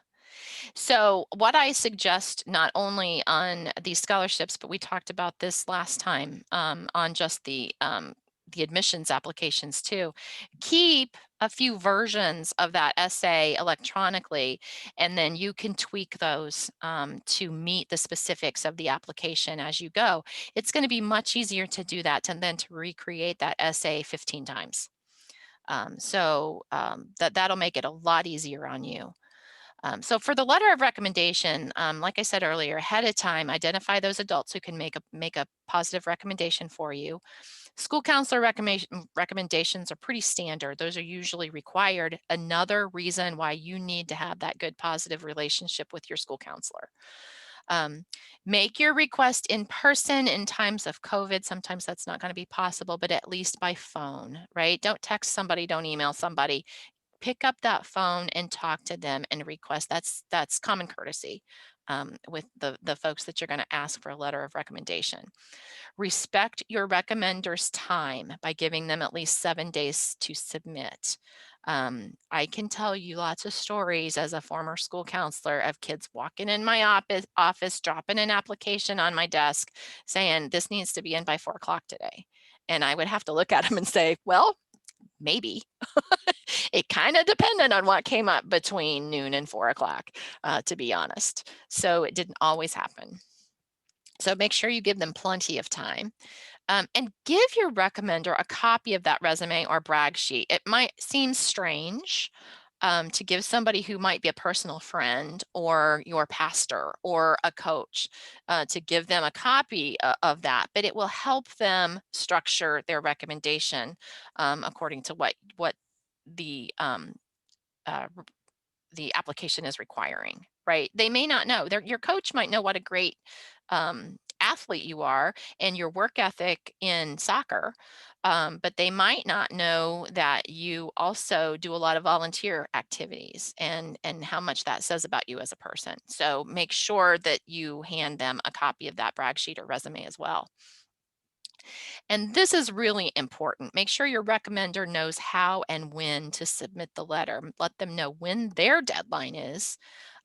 So, what I suggest not only on these scholarships, but we talked about this last time on just the admissions applications too. Keep a few versions of that essay electronically, and then you can tweak those to meet the specifics of the application as you go. It's going to be much easier to do that and then to recreate that essay 15 times. That'll make it a lot easier on you. So for the letter of recommendation, like I said earlier, ahead of time, identify those adults who can make a positive recommendation for you. School counselor recommendations are pretty standard. Those are usually required. Another reason why you need to have that good positive relationship with your school counselor. Um, Make your request in person in times of COVID. Sometimes that's not going to be possible, but at least by phone, right? Don't text somebody, don't email somebody. Pick up that phone and talk to them and request. That's common courtesy with the folks that you're going to ask for a letter of recommendation. Respect your recommender's time by giving them at least 7 days to submit. I can tell you lots of stories as a former school counselor of kids walking in my office, dropping an application on my desk, saying this needs to be in by 4 o'clock today. And I would have to look at them and say, well, maybe. It kind of depended on what came up between noon and 4 o'clock, to be honest. So it didn't always happen. So make sure you give them plenty of time. And give your recommender a copy of that resume or brag sheet. It might seem strange to give somebody who might be a personal friend or your pastor or a coach to give them a copy of that, but it will help them structure their recommendation according to what the uh, the application is requiring, right? They may not know. Your coach might know what a great athlete you are and your work ethic in soccer, but they might not know that you also do a lot of volunteer activities and how much that says about you as a person. So make sure that you hand them a copy of that brag sheet or resume as well. And this is really important. Make sure your recommender knows how and when to submit the letter. Let them know when their deadline is.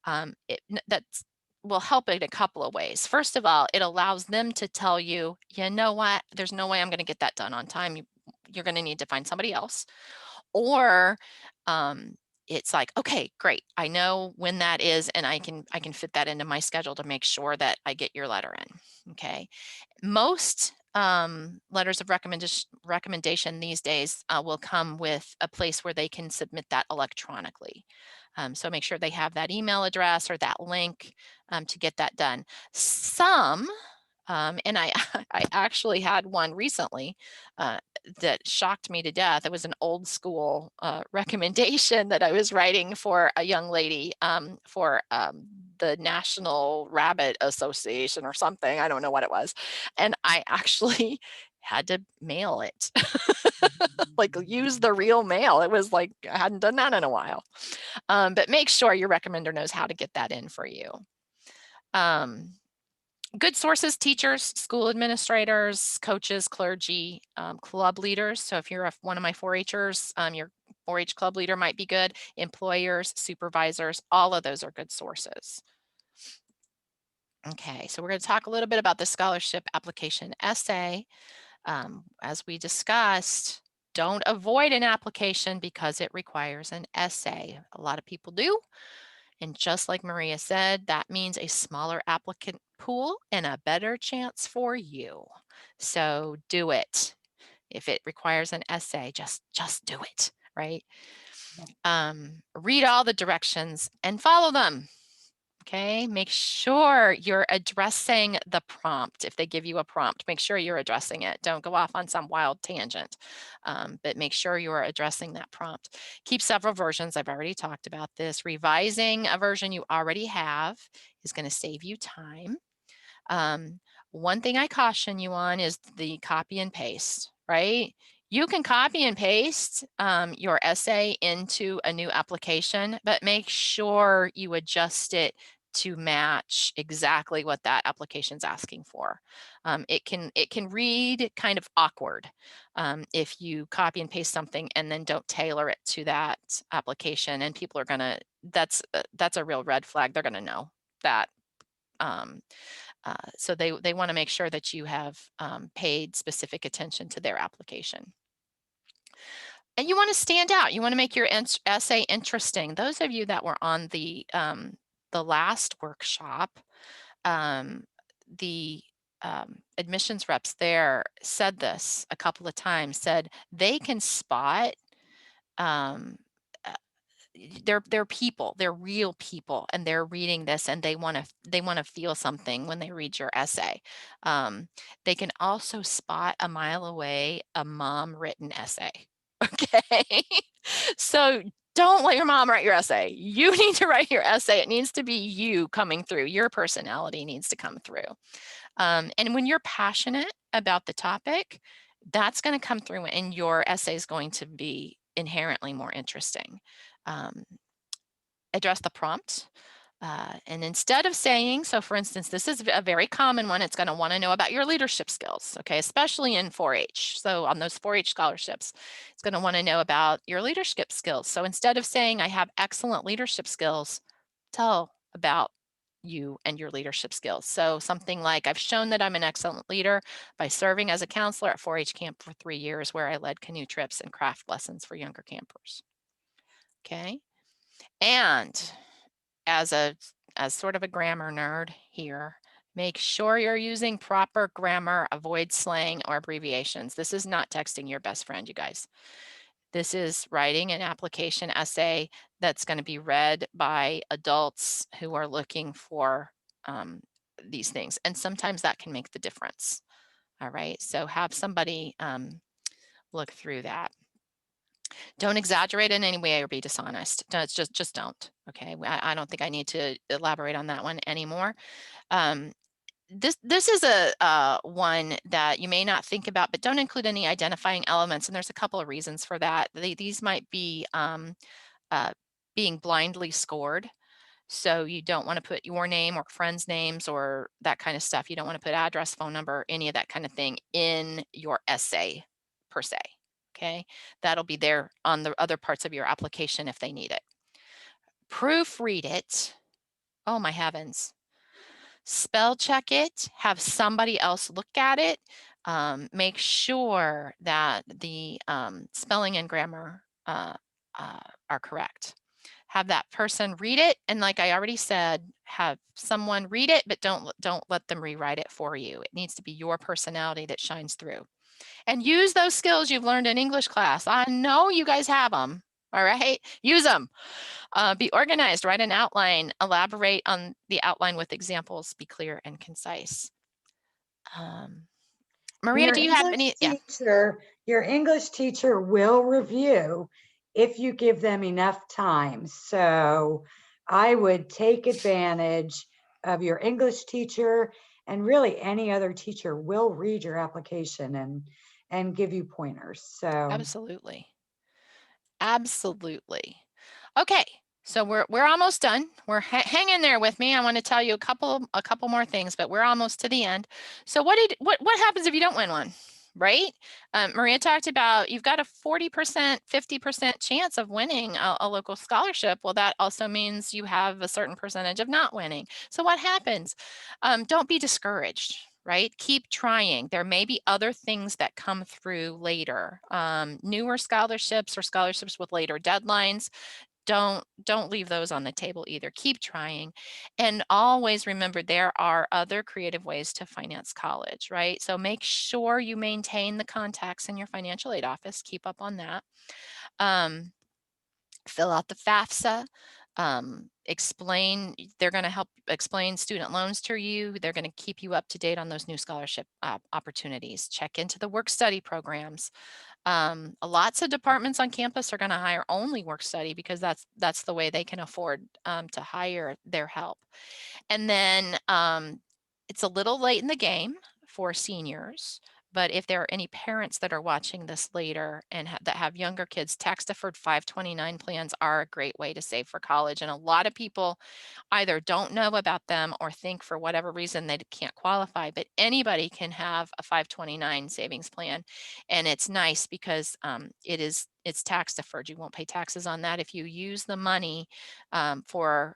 That's will help in a couple of ways. First of all, it allows them to tell you, you know what, there's no way I'm going to get that done on time. You're going to need to find somebody else. Or um, it's like, okay, great. I know when that is, and I can fit that into my schedule to make sure that I get your letter in. Okay. Most letters of recommendation these days will come with a place where they can submit that electronically. So make sure they have that email address or that link to get that done. Some, and I, I actually had one recently uh, that shocked me to death. It was an old school recommendation that I was writing for a young lady for the National Rabbit Association or something. I don't know what it was. And I actually had to mail it, like use the real mail. It was like I hadn't done that in a while. But make sure your recommender knows how to get that in for you. Um, Good sources, teachers, school administrators, coaches, clergy, club leaders. So if you're one of my 4-Hers, your 4-H club leader might be good. Employers, supervisors, all of those are good sources. Okay, so we're going to talk a little bit about the scholarship application essay. As we discussed, don't avoid an application because it requires an essay. A lot of people do. And just like Maria said, that means a smaller applicant pool and a better chance for you. So do it. If it requires an essay, just do it, right? Read all the directions and follow them. Okay, make sure you're addressing the prompt. If they give you a prompt, make sure you're addressing it. Don't go off on some wild tangent, but make sure you are addressing that prompt. Keep several versions. I've already talked about this. Revising a version you already have is going to save you time. One thing I caution you on is the copy and paste, right? You can copy and paste your essay into a new application, but make sure you adjust it to match exactly what that application is asking for. It can read kind of awkward if you copy and paste something and then don't tailor it to that application, and people are gonna that's a real red flag. They're gonna know that. Um, so they want to make sure that you have paid specific attention to their application. And you want to stand out. You want to make your essay interesting. Those of you that were on the last workshop, um, the admissions reps there said this a couple of times, said they can spot um, uh, they're people, they're real people, and they're reading this and they want to feel something when they read your essay. They can also spot a mile away a mom written essay. Okay. So don't let your mom write your essay. You need to write your essay. It needs to be you coming through. Your personality needs to come through. And when you're passionate about the topic, that's going to come through and your essay is going to be inherently more interesting. Um, Address the prompt. And instead of saying, so for instance, this is a very common one, it's going to want to know about your leadership skills, okay, especially in 4-H. So on those 4-H scholarships, it's going to want to know about your leadership skills. So instead of saying, I have excellent leadership skills, tell about you and your leadership skills. So something like, I've shown that I'm an excellent leader by serving as a counselor at 4-H camp for 3 years, where I led canoe trips and craft lessons for younger campers. Okay. And as sort of a grammar nerd here, make sure you're using proper grammar, avoid slang or abbreviations. This is not texting your best friend, you guys. This is writing an application essay that's going to be read by adults who are looking for these things. And sometimes that can make the difference. All right, so have somebody look through that. Don't exaggerate in any way or be dishonest. No, it's just don't. Okay, I don't think I need to elaborate on that one anymore. Um, this is a one that you may not think about, but don't include any identifying elements. And there's a couple of reasons for that. These might be uh, being blindly scored. So you don't want to put your name or friends' names or that kind of stuff. You don't want to put address, phone number, any of that kind of thing in your essay per se. Okay. That'll be there on the other parts of your application if they need it. Proofread it. Oh my heavens. Spell check it, have somebody else look at it, make sure that the spelling and grammar are correct. Have that person read it, and like I already said, have someone read it, but don't let them rewrite it for you. It needs to be your personality that shines through. And use those skills you've learned in English class. I know you guys have them. All right, use them. Be organized, write an outline, elaborate on the outline with examples, be clear and concise. And Maria, do you have any? Yeah, your English teacher will review if you give them enough time. So I would take advantage of your English teacher, and really any other teacher will read your application and give you pointers. So absolutely. Absolutely. Okay, so we're almost done. We're hang there with me. I want to tell you a couple more things, but we're almost to the end. So what happens if you don't win one, right? Maria talked about you've got a 40%, 50% chance of winning a local scholarship. Well, that also means you have a certain percentage of not winning. So what happens? Don't be discouraged, right? Keep trying. There may be other things that come through later. Newer scholarships or scholarships with later deadlines. Don't leave those on the table either. Keep trying. And always remember there are other creative ways to finance college, right? So make sure you maintain the contacts in your financial aid office. Keep up on that. Fill out the FAFSA, they're going to help explain student loans to you. They're going to keep you up to date on those new scholarship opportunities. Check into the work study programs. Lots of departments on campus are going to hire only work study because that's the way they can afford to hire their help. And then it's a little late in the game for seniors, but if there are any parents that are watching this later and that have younger kids, tax deferred 529 plans are a great way to save for college. And a lot of people either don't know about them or think for whatever reason they can't qualify, but anybody can have a 529 savings plan. And it's nice because it's tax deferred. You won't pay taxes on that if you use the money for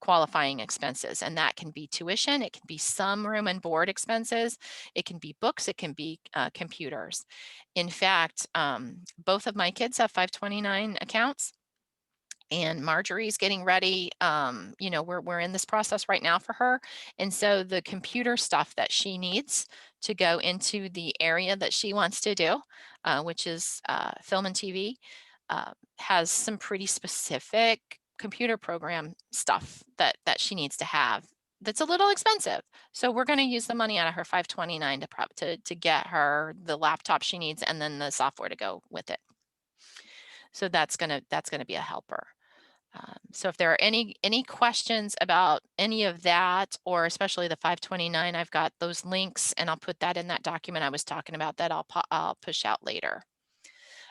qualifying expenses, and that can be tuition, it can be some room and board expenses, it can be books, it can be computers. In fact, both of my kids have 529 accounts, and Marjorie's getting ready. We're in this process right now for her, and so the computer stuff that she needs to go into the area that she wants to do, which is film and TV, has some pretty specific computer program stuff that she needs to have. That's a little expensive, so we're going to use the money out of her 529 to get her the laptop she needs and then the software to go with it. So that's gonna be a helper. So if there are any questions about any of that, or especially the 529, I've got those links and I'll put that in that document I was talking about that I'll push out later.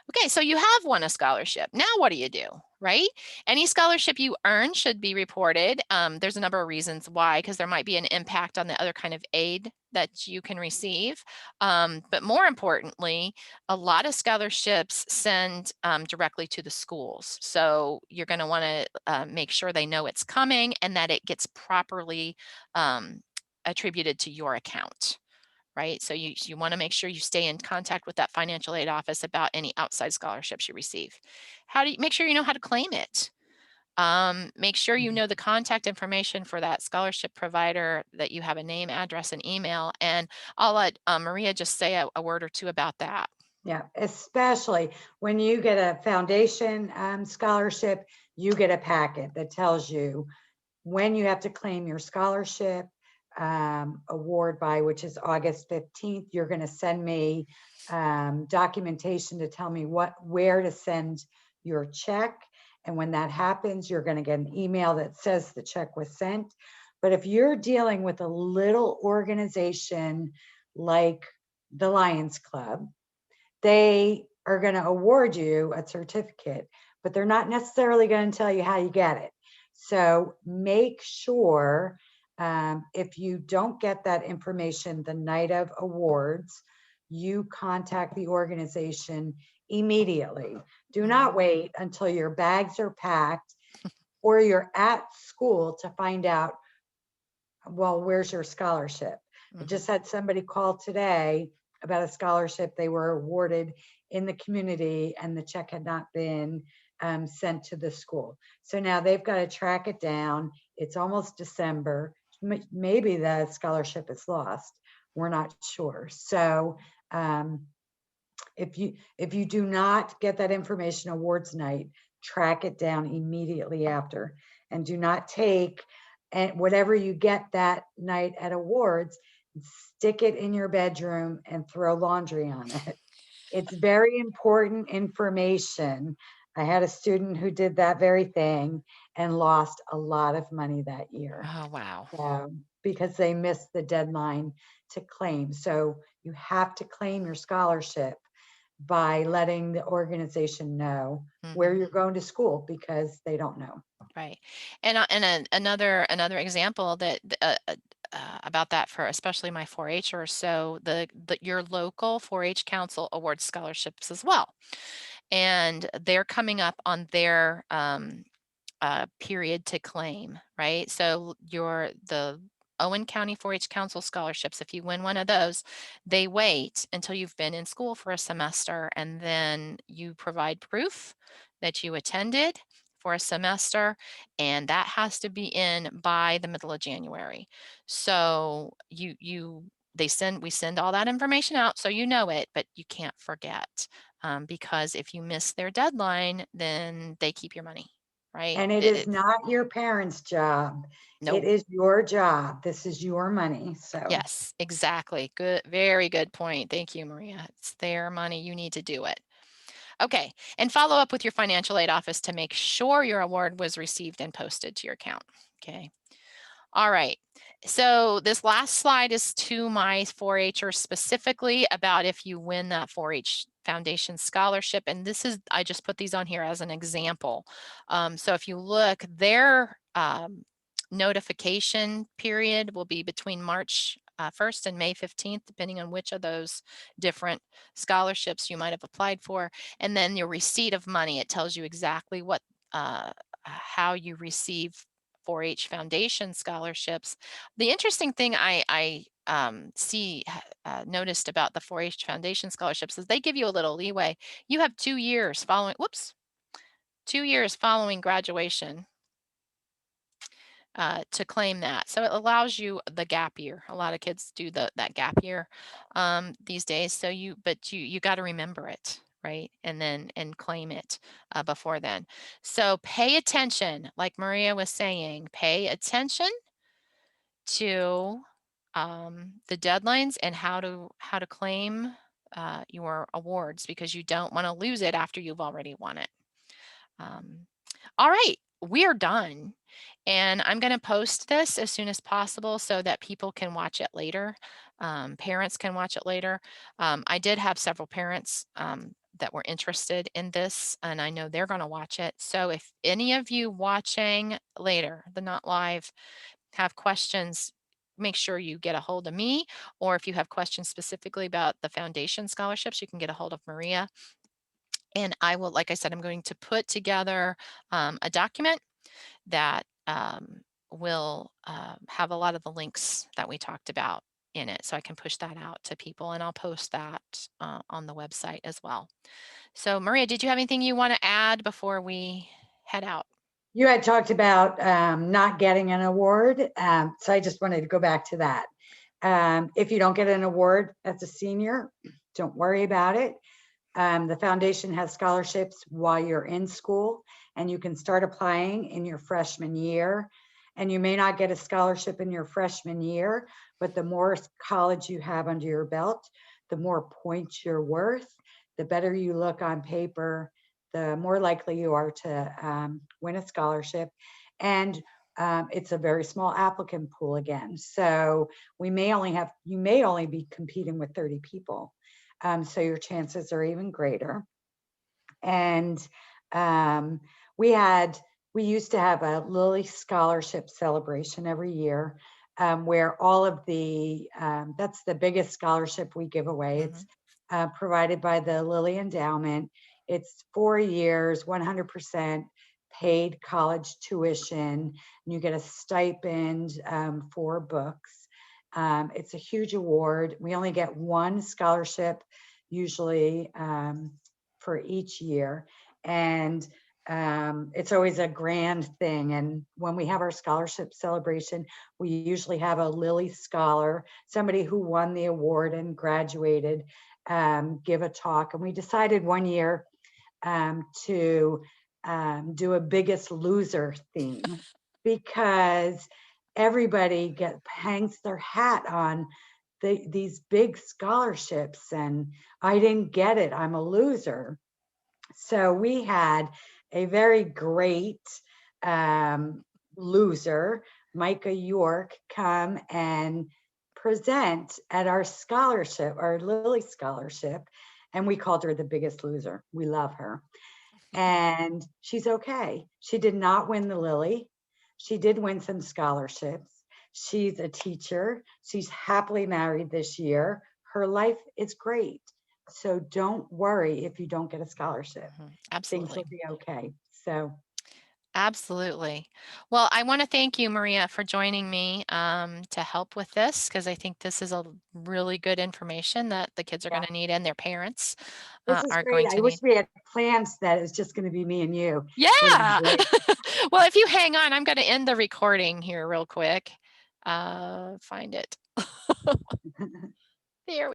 Okay, so you have won a scholarship. Now what do you do, right? Any scholarship you earn should be reported. There's a number of reasons why, because there might be an impact on the other kind of aid that you can receive. But more importantly, a lot of scholarships send directly to the schools. So you're going to want to make sure they know it's coming and that it gets properly attributed to your account. Right? So you want to make sure you stay in contact with that financial aid office about any outside scholarships you receive. How do you make sure you know how to claim it? Make sure you know the contact information for that scholarship provider, that you have a name, address, and email. And I'll let Maria just say a word or two about that. yeah, especially when you get a foundation scholarship, you get a packet that tells you when you have to claim your scholarship award by, which is August 15th. You're going to send me documentation to tell me where to send your check. And when that happens, you're going to get an email that says the check was sent. But if you're dealing with a little organization like the Lions Club, they are going to award you a certificate, but they're not necessarily going to tell you how you get it. So make sure, if you don't get that information the night of awards, you contact the organization immediately. Do not Mhm. wait until your bags are packed or you're at school to find out, well, where's your scholarship? I Mhm. just had somebody call today about a scholarship they were awarded in the community and the check had not been sent to the school. So now they've got to track it down. It's almost December. Maybe the scholarship is lost. We're not sure. So um, if you do not get that information awards night, track it down immediately after, and do not take and whatever you get that night at awards, stick it in your bedroom and throw laundry on it. It's very important information. I had a student who did that very thing and lost a lot of money that year, Oh, wow. because they missed the deadline to claim. So you have to claim your scholarship by letting the organization know where Mhm. you're going to school, because they don't know. Right. Another example that about that for especially my 4-Hers. So the your local 4-H council awards scholarships as well, and they're coming up on their period to claim, right? So the Owen County 4-H Council scholarships, if you win one of those, they wait until you've been in school for a semester and then you provide proof that you attended for a semester, and that has to be in by the middle of January. So we send all that information out so you know it, but you can't forget, because if you miss their deadline, then they keep your money, right? And it It, is it not your parents' job. It no. is your job. This is your money. So, Yes, exactly. Good, very good point. Thank you, Maria. It's their money. You need to do it. Okay, and follow up with your financial aid office to make sure your award was received and posted to your account. Okay. All right. So this last slide is to my 4-Hers specifically about if you win that 4-H Foundation scholarship. And this is, I just put these on here as an example. So if you look, their notification period will be between March 1st and May 15th, depending on which of those different scholarships you might have applied for. And then your receipt of money, it tells you exactly what, how you receive 4-H Foundation scholarships. The interesting thing noticed about the 4-H Foundation scholarships is they give you a little leeway. You have 2 years following, whoops, 2 years following graduation to claim that. So it allows you the gap year. A lot of kids do that gap year these days. So you got to remember it, right? And claim it before then. So pay attention, like Maria was saying, pay attention to the deadlines and how to claim your awards, because you don't want to lose it after you've already won it. Um, all right, we are done. And I'm going to post this as soon as possible so that people can watch it later. Parents can watch it later. I did have several parents that were interested in this, and I know they're going to watch it. So if any of you watching later, the not live, have questions, make sure you get a hold of me. Or if you have questions specifically about the foundation scholarships, you can get a hold of Maria. And I will, like I said, I'm going to put together a document that will have a lot of the links that we talked about in it. So I can push that out to people, and I'll post that on the website as well. So Maria, did you have anything you want to add before we head out? you had talked about not getting an award. So I just wanted to go back to that. If you don't get an award as a senior, don't worry about it. The foundation has scholarships while you're in school, and you can start applying in your freshman year. And you may not get a scholarship in your freshman year, but the more college you have under your belt, the more points you're worth, the better you look on paper, the more likely you are to win a scholarship. And it's a very small applicant pool again. So you may only be competing with 30 people. So your chances are even greater. And um, we used to have a Lilly Scholarship celebration every year, where all of that's the biggest scholarship we give away. Mhm. It's provided by the Lilly Endowment. It's 4 years, 100% paid college tuition, and you get a stipend for books. It's a huge award. We only get one scholarship usually for each year. And it's always a grand thing. And when we have our scholarship celebration, we usually have a Lilly Scholar, somebody who won the award and graduated, give a talk. And we decided one year to do a Biggest Loser theme, because everybody hangs their hat on these big scholarships, and I didn't get it, I'm a loser. So we had a very great loser, Micah York, come and present at our Lilly Scholarship. And we called her the Biggest Loser. We love her. And she's okay. She did not win the Lilly. She did win some scholarships. She's a teacher. She's happily married this year. Her life is great. So don't worry if you don't get a scholarship. Mhm. Things Absolutely. will be okay. So Absolutely. Well, I want to thank you, Maria, for joining me to help with this, because I think this is a really good information that the kids are yeah, going to need and their parents this is are great. going I to wish need. we had plans that it's just going to be me and you. Would have been Yeah. great. Well, if you hang on, I'm going to end the recording here real quick. Find it. There